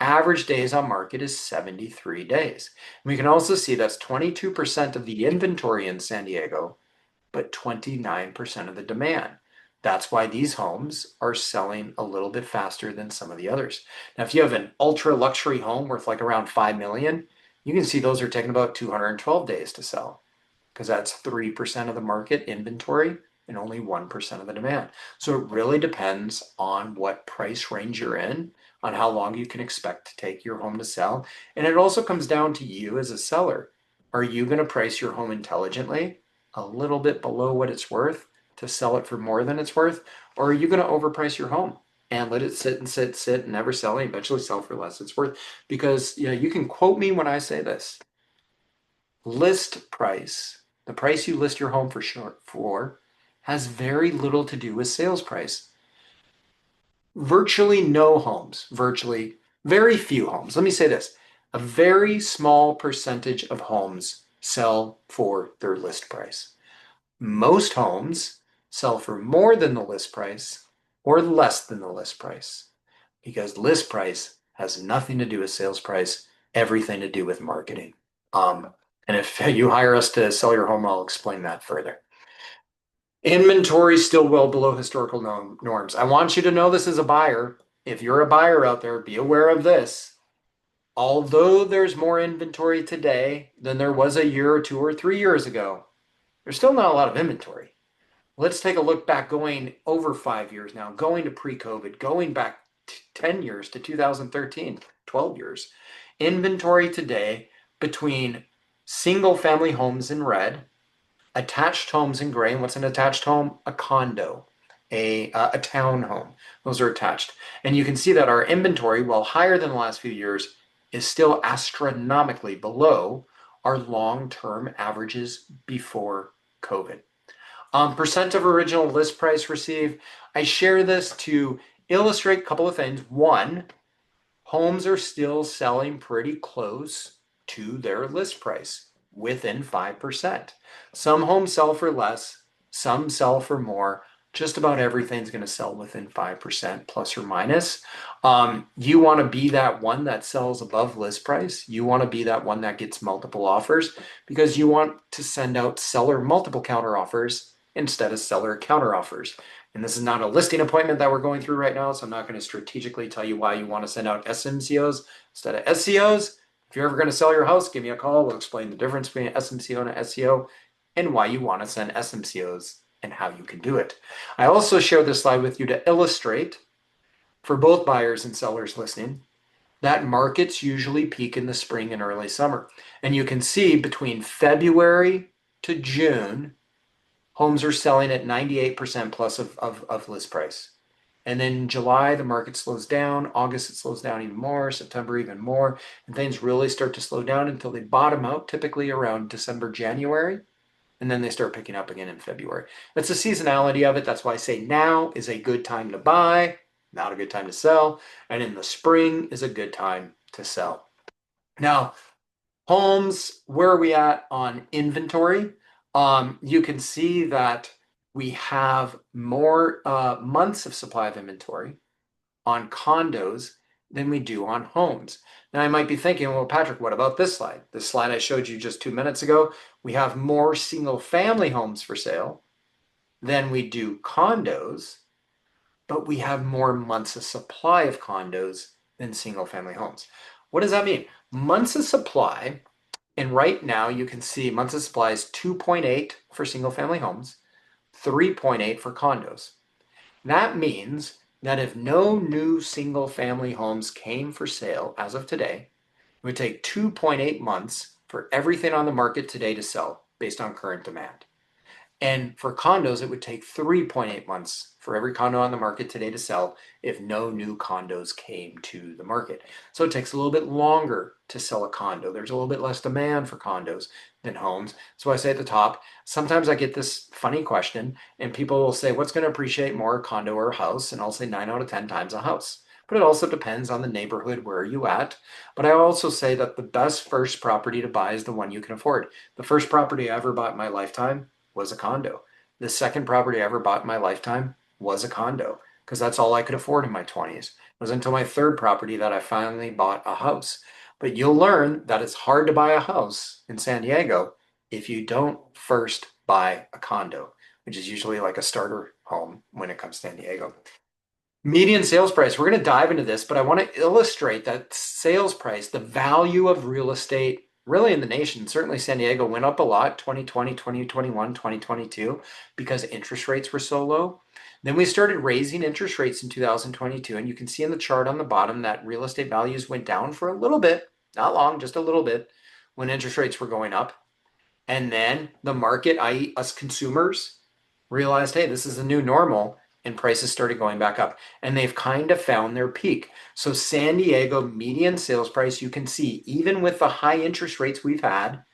S1: average days on market is 73 days. We can also see that's 22% of the inventory in San Diego, but 29% of the demand. That's why these homes are selling a little bit faster than some of the others. Now, if you have an ultra luxury home worth like around 5 million, you can see those are taking about 212 days to sell because that's 3% of the market inventory and only 1% of the demand. So it really depends on what price range you're in, on how long you can expect to take your home to sell. And it also comes down to you as a seller. Are you going to price your home intelligently, a little bit below what it's worth to sell it for more than it's worth? Or are you going to overprice your home and let it sit and sit, sit and never sell and eventually sell for less it's worth? Because you can quote me when I say this. List price, the price you list your home for, has very little to do with sales price. Virtually no homes, virtually very few homes. Let me say this, a very small percentage of homes sell for their list price. Most homes sell for more than the list price or less than the list price because list price has nothing to do with sales price, everything to do with marketing. And if you hire us to sell your home, I'll explain that further. Inventory is still well below historical norms. I want you to know this as a buyer. If you're a buyer out there, be aware of this. Although there's more inventory today than there was a year or 2 or 3 years ago, there's still not a lot of inventory. Let's take a look back going over 5 years now, going to pre-COVID, going back 10 years to 2013, 12 years. Inventory today between single family homes in red, attached homes in gray. And what's an attached home? A condo, a townhome. Those are attached. And you can see that our inventory, while higher than the last few years, is still astronomically below our long-term averages before COVID. Percent of original list price received. I share this to illustrate a couple of things. One, homes are still selling pretty close to their list price, within 5%. Some homes sell for less, some sell for more. Just about everything's going to sell within 5% plus or minus. You want to be that one that sells above list price. You want to be that one that gets multiple offers because you want to send out seller multiple counter offers instead of seller counter offers. And this is not a listing appointment that we're going through right now, so I'm not going to strategically tell you why you want to send out SMCOs instead of SCOs. If you're ever going to sell your house, give me a call. We'll explain the difference between an SMCO and an SCO and why you want to send SMCOs and how you can do it. I also share this slide with you to illustrate for both buyers and sellers listening that markets usually peak in the spring and early summer. And you can see between February to June, homes are selling at 98% plus of list price. And then in July, the market slows down. August, it slows down even more. September, even more. And things really start to slow down until they bottom out, typically around December, January. And then they start picking up again in February. That's the seasonality of it. That's why I say now is a good time to buy, not a good time to sell. And in the spring is a good time to sell. Now, homes, where are we at on inventory? You can see that we have more months of supply of inventory on condos than we do on homes. Now, I might be thinking, well, Patrick, what about this slide? This slide I showed you just 2 minutes ago, we have more single family homes for sale than we do condos, but we have more months of supply of condos than single family homes. What does that mean? Months of supply, and right now you can see months of supply is 2.8 for single family homes, 3.8 for condos. That means that if no new single family homes came for sale as of today, it would take 2.8 months for everything on the market today to sell based on current demand. And for condos, it would take 3.8 months for every condo on the market today to sell if no new condos came to the market. So it takes a little bit longer to sell a condo. There's a little bit less demand for condos than homes. So I say at the top, sometimes I get this funny question and people will say, what's going to appreciate more, a condo or a house? And I'll say 9 out of 10 times a house. But it also depends on the neighborhood where you at. But I also say that the best first property to buy is the one you can afford. The first property I ever bought in my lifetime was a condo. The second property I ever bought in my lifetime was a condo because that's all I could afford in my 20s. It was until my third property that I finally bought a house. But you'll learn that it's hard to buy a house in San Diego if you don't first buy a condo, which is usually like a starter home when it comes to San Diego. Median sales price. We're going to dive into this, but I want to illustrate that sales price, the value of real estate really in the nation. Certainly San Diego went up a lot 2020, 2021, 2022 because interest rates were so low. Then we started raising interest rates in 2022, and you can see in the chart on the bottom that real estate values went down for a little bit, not long, just a little bit, when interest rates were going up. And then the market, i.e. us consumers, realized, hey, this is the new normal, and prices started going back up. And they've kind of found their peak. So San Diego median sales price, you can see, even with the high interest rates we've had,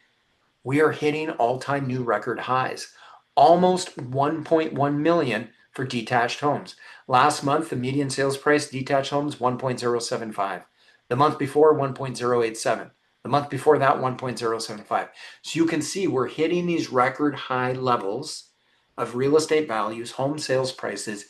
S1: we are hitting all-time new record highs. Almost 1.1 million for detached homes. Last month, the median sales price detached homes 1.075. The month before, 1.087. The month before that, 1.075. So you can see we're hitting these record high levels of real estate values, home sales prices,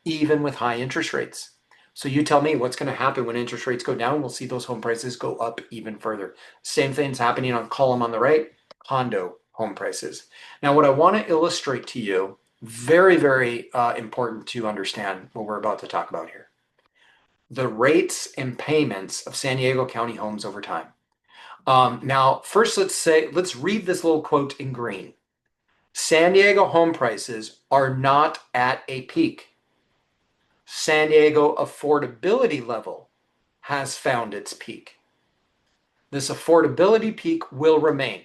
S1: even with high interest rates. So you tell me what's going to happen when interest rates go down. We'll see those home prices go up even further. Same thing's happening on the column on the right, condo home prices. Now, what I want to illustrate to you, very, very important to understand what we're about to talk about here. the rates and payments of San Diego County homes over time. Now, first, let's read this little quote in green. San Diego home prices are not at a peak. San Diego affordability level has found its peak. This affordability peak will remain.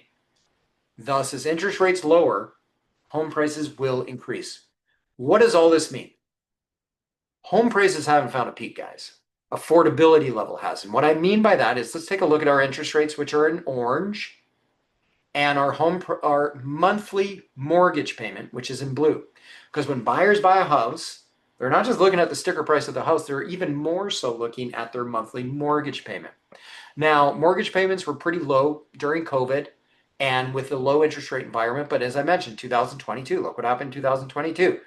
S1: Thus, as interest rates lower, home prices will increase. What does all this mean? Home prices haven't found a peak, guys. Affordability level has. And what I mean by that is, let's take a look at our interest rates, which are in orange, and our monthly mortgage payment, which is in blue. Because when buyers buy a house, they're not just looking at the sticker price of the house, they're even more so looking at their monthly mortgage payment. Now, mortgage payments were pretty low during COVID and with the low interest rate environment. But as I mentioned, 2022, look what happened in 2022.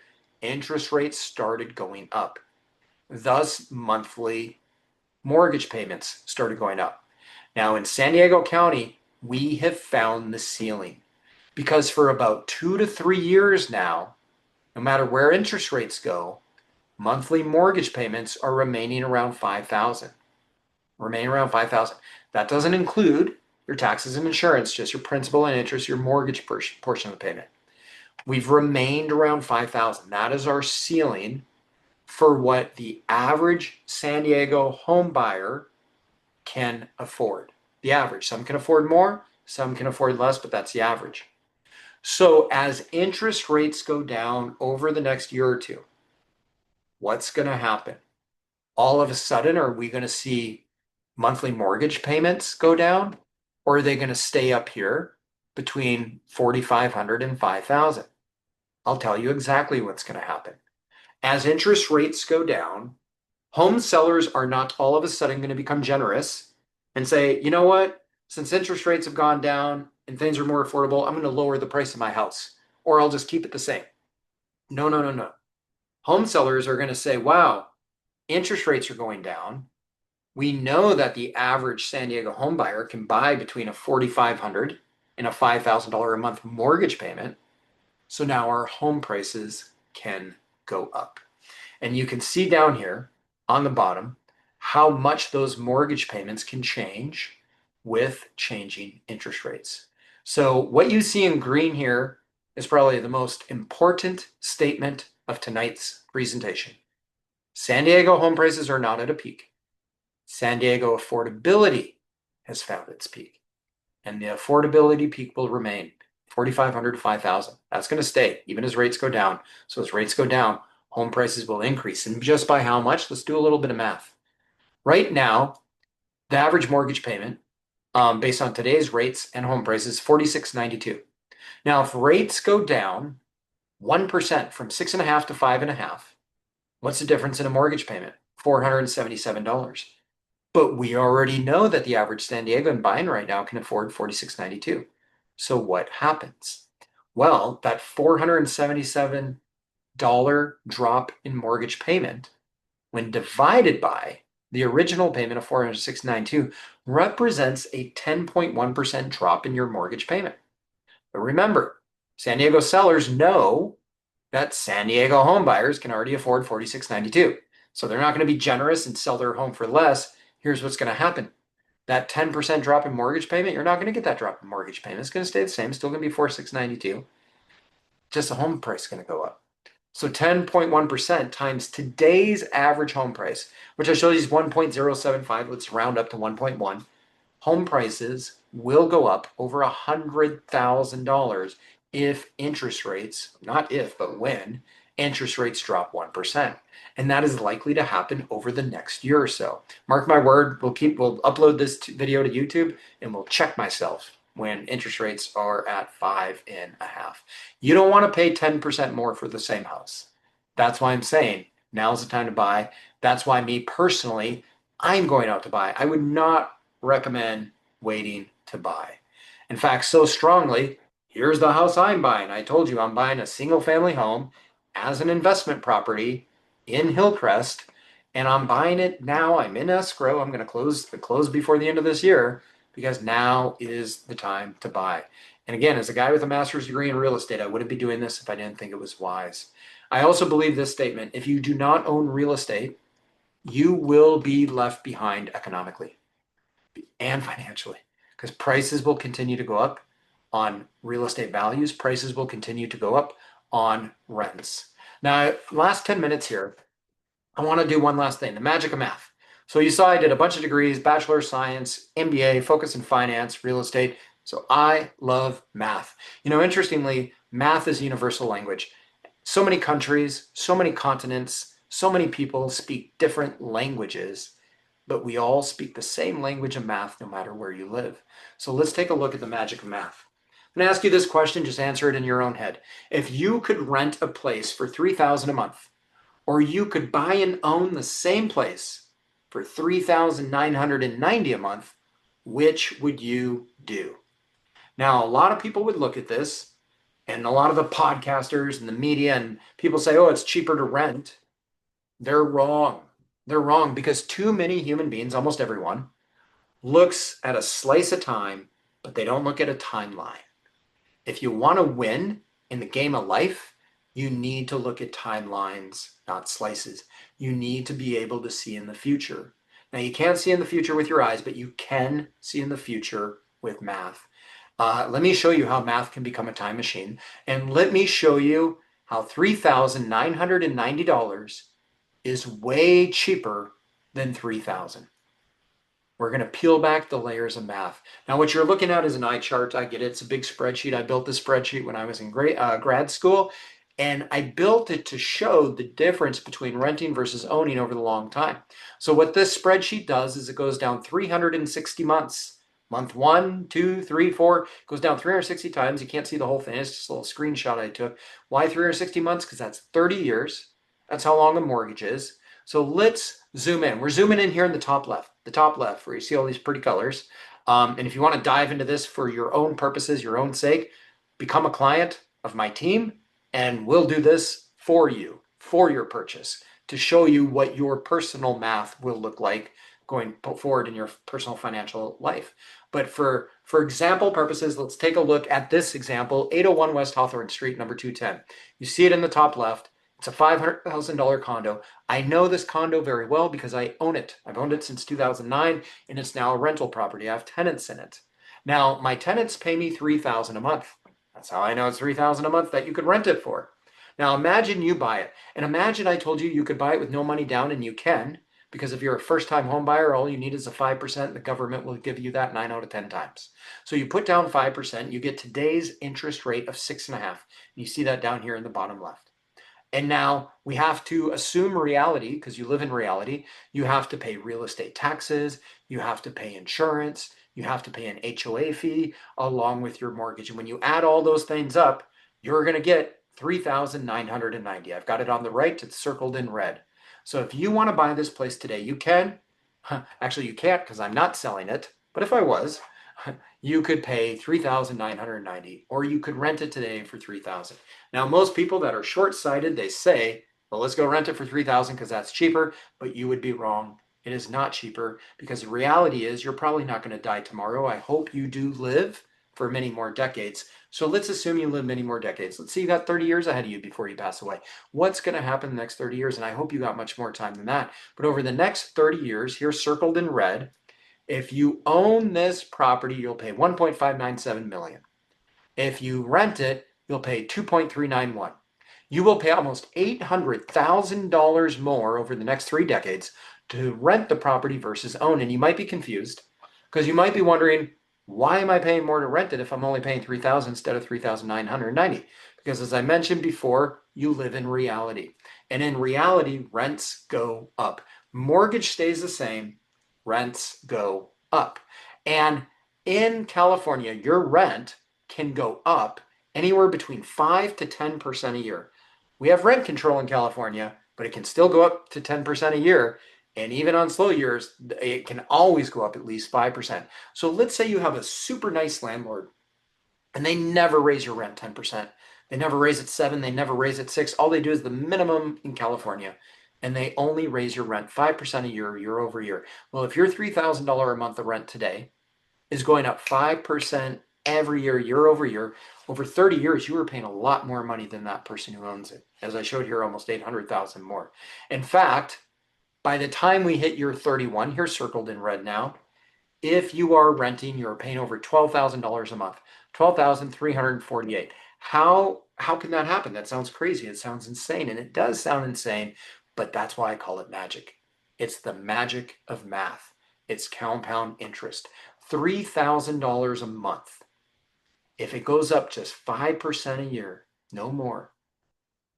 S1: Interest rates started going up. Thus, monthly mortgage payments started going up. Now, in San Diego County, we have found the ceiling because for about 2 to 3 years now, no matter where interest rates go, monthly mortgage payments are remaining around $5,000. That doesn't include your taxes and insurance, just your principal and interest, your mortgage portion of the payment. We've remained around $5,000. That is our ceiling for what the average San Diego home buyer can afford. The average. Some can afford more, some can afford less, but that's the average. So as interest rates go down over the next year or two, what's going to happen? All of a sudden, are we going to see monthly mortgage payments go down? Or are they going to stay up here between $4,500 and $5,000? I'll tell you exactly what's going to happen. As interest rates go down, home sellers are not all of a sudden going to become generous and say, you know what, since interest rates have gone down and things are more affordable, I'm going to lower the price of my house, or I'll just keep it the same. No, no, no, no. Home sellers are going to say, wow, interest rates are going down. We know that the average San Diego home buyer can buy between a $4,500 and a $5,000 a month mortgage payment. So now our home prices can go up. And you can see down here on the bottom how much those mortgage payments can change with changing interest rates. So what you see in green here is probably the most important statement of tonight's presentation. San Diego home prices are not at a peak. San Diego affordability has found its peak. And the affordability peak will remain $4,500 to $5,000. That's going to stay even as rates go down. So as rates go down, home prices will increase. And just by how much? Let's do a little bit of math. Right now, the average mortgage payment based on today's rates and home prices is $4,692. Now, if rates go down 1% from 6.5 to 5.5, what's the difference in a mortgage payment? $477. But we already know that the average San Diegan buying right now can afford $4,692. So what happens? Well, that $477 drop in mortgage payment, when divided by the original payment of $406.92, represents a 10.1% drop in your mortgage payment. But remember, San Diego sellers know that San Diego home buyers can already afford $4,692. So they're not going to be generous and sell their home for less. Here's what's going to happen. That 10% drop in mortgage payment, you're not going to get that drop in mortgage payment. It's going to stay the same. It's still going to be $4,692. Just the home price is going to go up. So 10.1% times today's average home price, which I showed you is 1.075. Let's round up to 1.1. Home prices will go up over $100,000 if interest rates, not if, but when interest rates drop 1%. And that is likely to happen over the next year or so. Mark my word, we'll upload this video to YouTube and we'll check myself when interest rates are at 5.5. You don't want to pay 10% more for the same house. That's why I'm saying now's the time to buy. That's why me personally, I'm going out to buy. I would not recommend waiting to buy. In fact, so strongly, here's the house I'm buying. I told you I'm buying a single family home as an investment property in Hillcrest, and I'm buying it now. I'm in escrow. I'm going to close before the end of this year because now is the time to buy. And again, as a guy with a master's degree in real estate, I wouldn't be doing this if I didn't think it was wise. I also believe this statement: if you do not own real estate, you will be left behind economically and financially because prices will continue to go up on real estate values. Prices will continue to go up on rents. Now, last 10 minutes here, I want to do one last thing, the magic of math. So you saw I did a bunch of degrees, bachelor of science, MBA, focus in finance, real estate. So I love math. Interestingly, math is universal language. So many countries, so many continents, so many people speak different languages, but we all speak the same language of math no matter where you live. So let's take a look at the magic of math. I'm going to ask you this question, just answer it in your own head. If you could rent a place for $3,000 a month, or you could buy and own the same place for $3,990 a month, which would you do? Now, a lot of people would look at this, and a lot of the podcasters and the media and people say, oh, it's cheaper to rent. They're wrong. They're wrong because too many human beings, almost everyone, looks at a slice of time, but they don't look at a timeline. If you want to win in the game of life, you need to look at timelines, not slices. You need to be able to see in the future. Now, you can't see in the future with your eyes, but you can see in the future with math. Let me show you how math can become a time machine. And let me show you how $3,990 is way cheaper than 3,000. We're going to peel back the layers of math. Now, what you're looking at is an eye chart. I get it. It's a big spreadsheet. I built this spreadsheet when I was in grad school, and I built it to show the difference between renting versus owning over the long time. So what this spreadsheet does is it goes down 360 months. Month 1, 2, 3, 4, goes down 360 times. You can't see the whole thing. It's just a little screenshot I took. Why 360 months? Because that's 30 years. That's how long a mortgage is. So let's zoom in. We're zooming in here in the top left where you see all these pretty colors. And if you want to dive into this for your own purposes, your own sake, become a client of my team and we'll do this for you, for your purchase, to show you what your personal math will look like going forward in your personal financial life. But for example purposes, let's take a look at this example, 801 West Hawthorne Street, number 210. You see it in the top left. It's a $500,000 condo. I know this condo very well because I own it. I've owned it since 2009, and it's now a rental property. I have tenants in it. Now, my tenants pay me $3,000 a month. That's how I know it's $3,000 a month that you could rent it for. Now, imagine you buy it. And imagine I told you you could buy it with no money down, and you can, because if you're a first-time home buyer, all you need is a 5%. The government will give you that 9 out of 10 times. So you put down 5%, you get today's interest rate of 6.5. You see that down here in the bottom left. And now we have to assume reality because you live in reality. You have to pay real estate taxes. You have to pay insurance. You have to pay an HOA fee along with your mortgage. And when you add all those things up, you're going to get 3,990. I've got it on the right. It's circled in red. So if you want to buy this place today, you can. Actually, you can't because I'm not selling it. But if I was, you could pay 3,990 or you could rent it today for 3,000. Now, most people that are short-sighted, they say, well, let's go rent it for 3,000 because that's cheaper, but you would be wrong. It is not cheaper because the reality is you're probably not going to die tomorrow. I hope you do live for many more decades. So let's assume you live many more decades. Let's say you got 30 years ahead of you before you pass away. What's going to happen in the next 30 years? And I hope you got much more time than that. But over the next 30 years, here circled in red, if you own this property, you'll pay 1.597 million. If you rent it, you'll pay 2.391. You will pay almost $800,000 more over the next 3 decades to rent the property versus own. And you might be confused because you might be wondering, why am I paying more to rent it if I'm only paying 3,000 instead of 3,990? Because as I mentioned before, you live in reality. And in reality, rents go up. Mortgage stays the same, rents go up. And in California, your rent can go up anywhere between 5 to 10% a year. We have rent control in California, but it can still go up to 10% a year. And even on slow years, it can always go up at least 5%. So let's say you have a super nice landlord and they never raise your rent 10%. They never raise it 7, they never raise it 6. All they do is the minimum in California. And they only raise your rent 5% a year, year over year. Well, if your $3,000 a month of rent today is going up 5% every year, year over year, over 30 years, you were paying a lot more money than that person who owns it. As I showed here, almost 800,000 more. In fact, By the time we hit year 31, here circled in red now, if you are renting, you're paying over $12,000 a month, 12,348. How can that happen? That sounds crazy. It sounds insane, and it does sound insane, but that's why I call it magic. It's the magic of math. It's compound interest. $3,000 a month. If it goes up just 5% a year, no more,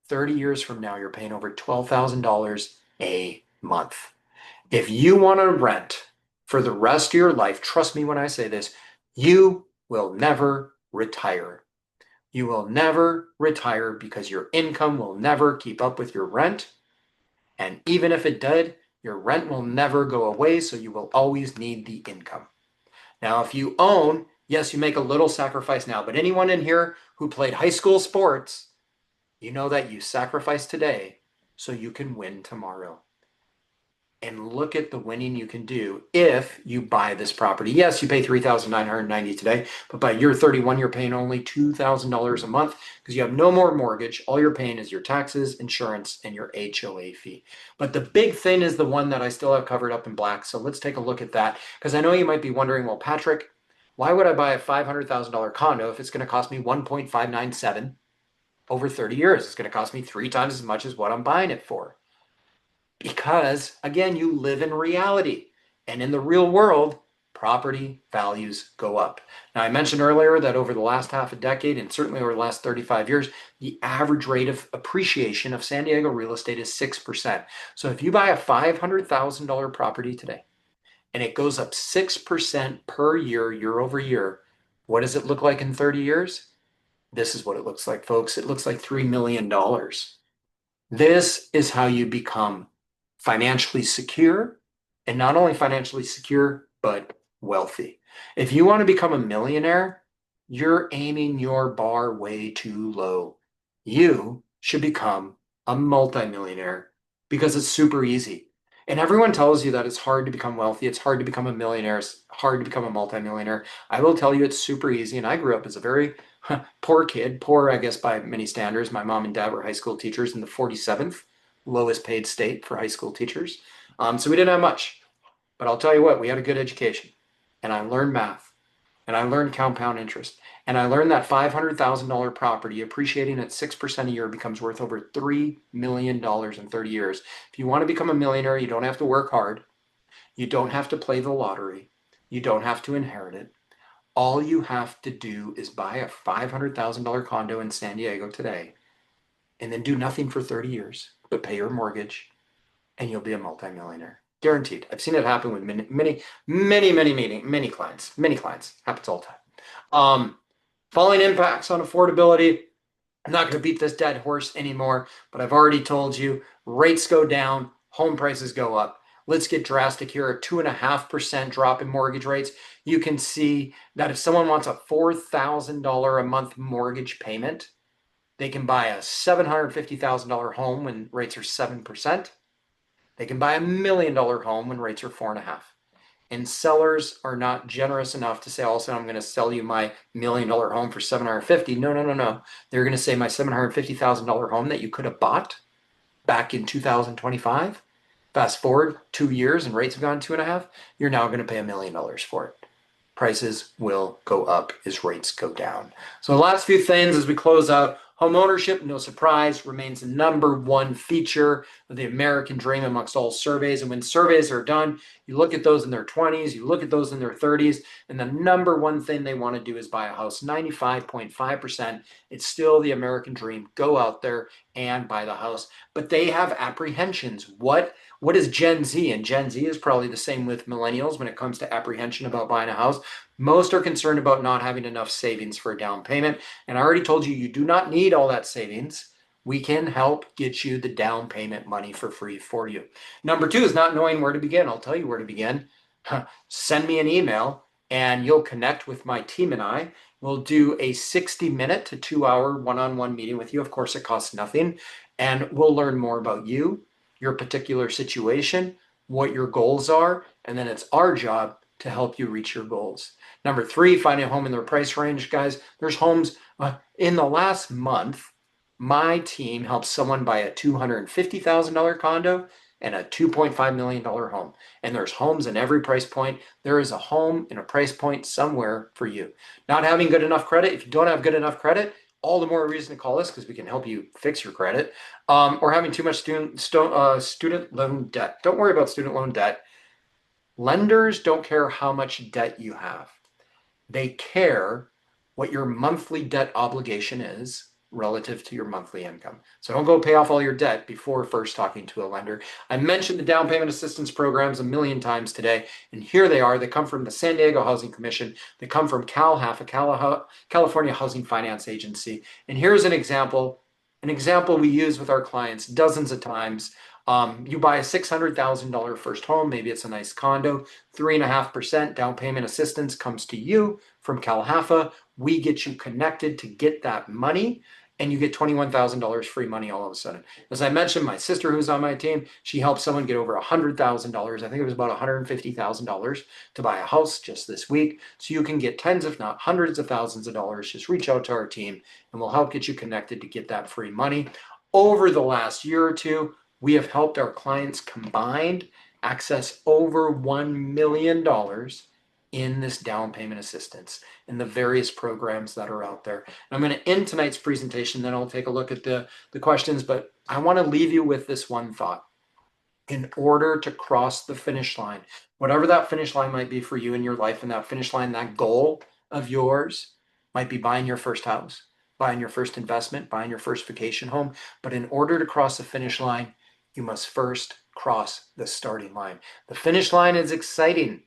S1: 30 years from now, you're paying over $12,000 a month. If you want to rent for the rest of your life, trust me when I say this, you will never retire. You will never retire because your income will never keep up with your rent. And even if it did, your rent will never go away, so you will always need the income. Now, if you own, yes, you make a little sacrifice now, but anyone in here who played high school sports, you know that you sacrifice today so you can win tomorrow. And look at the winning you can do if you buy this property. Yes, you pay $3,990 today, but by year 31, you're paying only $2,000 a month because you have no more mortgage. All you're paying is your taxes, insurance, and your HOA fee. But the big thing is the one that I still have covered up in black. So let's take a look at that, because I know you might be wondering, well, Patrick, why would I buy a $500,000 condo if it's going to cost me 1.597 over 30 years? It's going to cost me 3 times as much as what I'm buying it for. Because, again, you live in reality. And in the real world, property values go up. Now, I mentioned earlier that over the last half a decade, and certainly over the last 35 years, the average rate of appreciation of San Diego real estate is 6%. So if you buy a $500,000 property today, and it goes up 6% per year, year over year, what does it look like in 30 years? This is what it looks like, folks. It looks like $3 million. This is how you become financially secure, and not only financially secure, but wealthy. If you want to become a millionaire, you're aiming your bar way too low. You should become a multimillionaire because it's super easy. And everyone tells you that it's hard to become wealthy, it's hard to become a millionaire, it's hard to become a multimillionaire. I will tell you it's super easy. And I grew up as a very poor kid, poor, I guess, by many standards. My mom and dad were high school teachers in the 47th lowest paid state for high school teachers. So we didn't have much. But I'll tell you what, we had a good education. And I learned math. And I learned compound interest. And I learned that $500,000 property appreciating at 6% a year becomes worth over $3 million in 30 years. If you want to become a millionaire, you don't have to work hard. You don't have to play the lottery. You don't have to inherit it. All you have to do is buy a $500,000 condo in San Diego today and then do nothing for 30 years, but pay your mortgage, and you'll be a multimillionaire. Guaranteed. I've seen it happen with many clients. Many clients. Happens all the time. Falling impacts on affordability. I'm not going to beat this dead horse anymore, but I've already told you rates go down, home prices go up. Let's get drastic here. A 2.5% drop in mortgage rates. You can see that if someone wants a $4,000 a month mortgage payment, they can buy a $750,000 home when rates are 7%. They can buy $1 million home when rates are 4.5%. And sellers are not generous enough to say, also, I'm going to sell you my $1 million home for $750,000. No. They're going to say my $750,000 home that you could have bought back in 2025. Fast forward 2 years and rates have gone 2.5%. You're now going to pay $1 million for it. Prices will go up as rates go down. So the last few things as we close out. Home ownership, no surprise, remains the number one feature of the American dream amongst all surveys. And when surveys are done, you look at those in their 20s, you look at those in their 30s, and the number one thing they want to do is buy a house. 95.5%. It's still the American dream. Go out there and buy the house. But they have apprehensions. What is Gen Z? And Gen Z is probably the same with millennials when it comes to apprehension about buying a house. Most are concerned about not having enough savings for a down payment. And I already told you, you do not need all that savings. We can help get you the down payment money for free for you. Number 2 is not knowing where to begin. I'll tell you where to begin. Send me an email and you'll connect with my team and I. We'll do a 60-minute to 2-hour one-on-one meeting with you. Of course, it costs nothing. And we'll learn more about you, your particular situation, what your goals are, and then it's our job to help you reach your goals. Number 3, finding a home in their price range. Guys, there's homes in the last month. My team helped someone buy a $250,000 condo and a $2.5 million home. And there's homes in every price point. There is a home in a price point somewhere for you. Not having good enough credit, if you don't have good enough credit, all the more reason to call us because we can help you fix your credit. Or having too much student loan debt. Don't worry about student loan debt. Lenders don't care how much debt you have. They care what your monthly debt obligation is relative to your monthly income. So don't go pay off all your debt before first talking to a lender. I mentioned the down payment assistance programs a million times today, and here they are. They come from the San Diego Housing Commission. They come from California Housing Finance Agency. And here's an example we use with our clients dozens of times. You buy a $600,000 first home, maybe it's a nice condo, 3.5% down payment assistance comes to you from CalHFA. We get you connected to get that money, and you get $21,000 free money all of a sudden. As I mentioned, my sister who's on my team, she helped someone get over $100,000. I think it was about $150,000 to buy a house just this week. So you can get tens, if not hundreds of thousands of dollars. Just reach out to our team and we'll help get you connected to get that free money. Over the last year or two, we have helped our clients combined access over $1 million in this down payment assistance in the various programs that are out there. And I'm going to end tonight's presentation, then I'll take a look at the questions, but I want to leave you with this one thought. In order to cross the finish line, whatever that finish line might be for you in your life, and that finish line, that goal of yours might be buying your first house, buying your first investment, buying your first vacation home. But in order to cross the finish line, you must first cross the starting line. The finish line is exciting.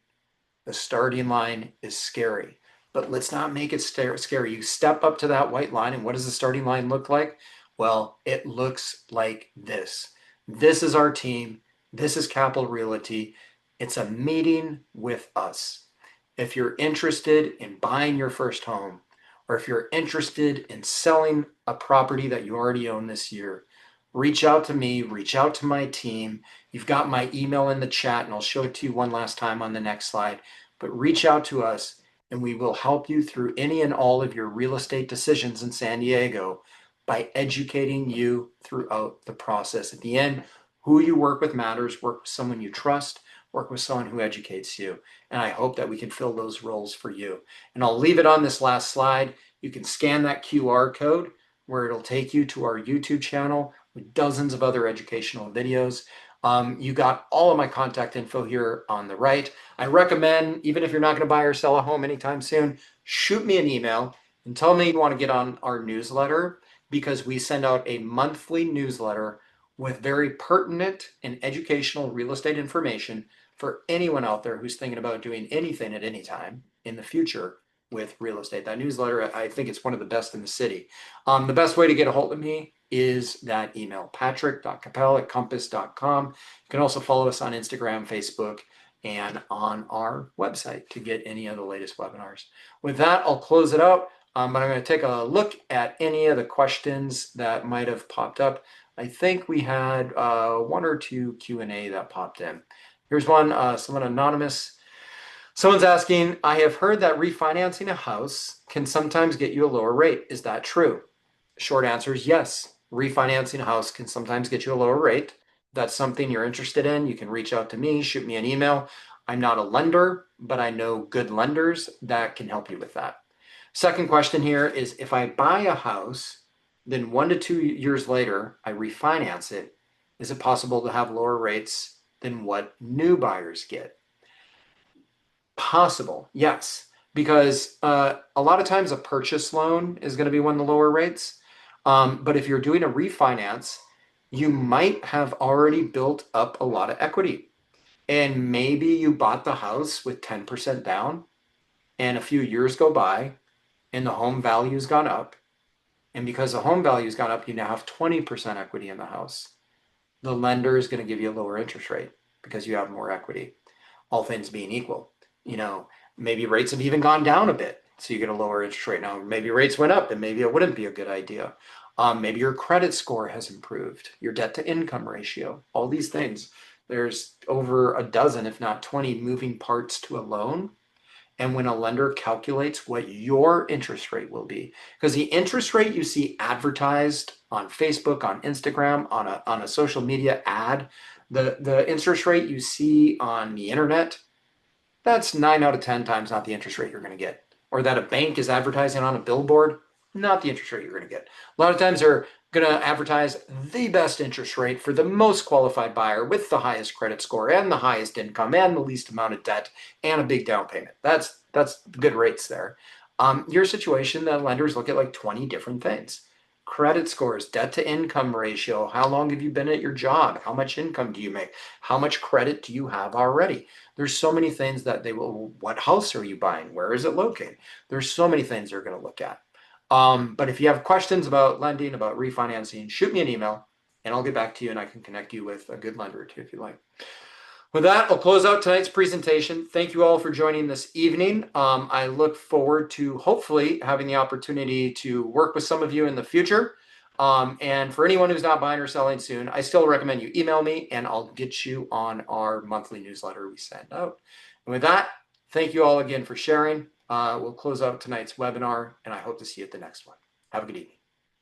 S1: The starting line is scary, but let's not make it scary. You step up to that white line, and what does the starting line look like? Well, it looks like this. This is our team. This is Kappel Realty. It's a meeting with us. If you're interested in buying your first home, or if you're interested in selling a property that you already own this year, reach out to me, reach out to my team. You've got my email in the chat, and I'll show it to you one last time on the next slide. But reach out to us, and we will help you through any and all of your real estate decisions in San Diego by educating you throughout the process. At the end, who you work with matters. Work with someone you trust. Work with someone who educates you. And I hope that we can fill those roles for you. And I'll leave it on this last slide. You can scan that QR code where it'll take you to our YouTube channel with dozens of other educational videos. You got all of my contact info here on the right. I recommend, even if you're not going to buy or sell a home anytime soon, shoot me an email and tell me you want to get on our newsletter, because we send out a monthly newsletter with very pertinent and educational real estate information for anyone out there who's thinking about doing anything at any time in the future with real estate. That newsletter, I think it's one of the best in the city. The best way to get a hold of me is that email, patrick.kappel@compass.com. You can also follow us on Instagram, Facebook, and on our website to get any of the latest webinars. With that, I'll close it out, but I'm going to take a look at any of the questions that might have popped up. I think we had one or two Q&A that popped in. Here's one, someone anonymous. Someone's asking, I have heard that refinancing a house can sometimes get you a lower rate. Is that true? Short answer is yes. Refinancing a house can sometimes get you a lower rate. If that's something you're interested in, you can reach out to me, shoot me an email. I'm not a lender, but I know good lenders that can help you with that. Second question here is, if I buy a house, then 1 to 2 years later, I refinance it, is it possible to have lower rates than what new buyers get? Possible, yes, because a lot of times a purchase loan is going to be one of the lower rates. But if you're doing a refinance, you might have already built up a lot of equity. And maybe you bought the house with 10% down, and a few years go by and the home value's gone up. And because the home value's gone up, you now have 20% equity in the house. The lender is going to give you a lower interest rate because you have more equity, all things being equal. You know, maybe rates have even gone down a bit, so you get a lower interest rate. Now, maybe rates went up, and maybe it wouldn't be a good idea. Maybe your credit score has improved, your debt to income ratio, all these things. There's over a dozen, if not 20 moving parts to a loan. And when a lender calculates what your interest rate will be, because the interest rate you see advertised on Facebook, on Instagram, on a social media ad, the interest rate you see on the internet, that's 9 out of 10 times not the interest rate you're going to get. Or that a bank is advertising on a billboard, not the interest rate you're going to get. A lot of times they're going to advertise the best interest rate for the most qualified buyer with the highest credit score and the highest income and the least amount of debt and a big down payment. That's good rates there. Your situation, the lenders look at like 20 different things. Credit scores, debt to income ratio, how long have you been at your job? How much income do you make? How much credit do you have already? There's so many things that they will, what house are you buying? Where is it located? There's so many things they're going to look at. But if you have questions about lending, about refinancing, shoot me an email and I'll get back to you and I can connect you with a good lender or two if you like. With that, I'll close out tonight's presentation. Thank you all for joining this evening. I look forward to hopefully having the opportunity to work with some of you in the future. And for anyone who's not buying or selling soon, I still recommend you email me and I'll get you on our monthly newsletter we send out. And with that, thank you all again for sharing. We'll close out tonight's webinar and I hope to see you at the next one. Have a good evening.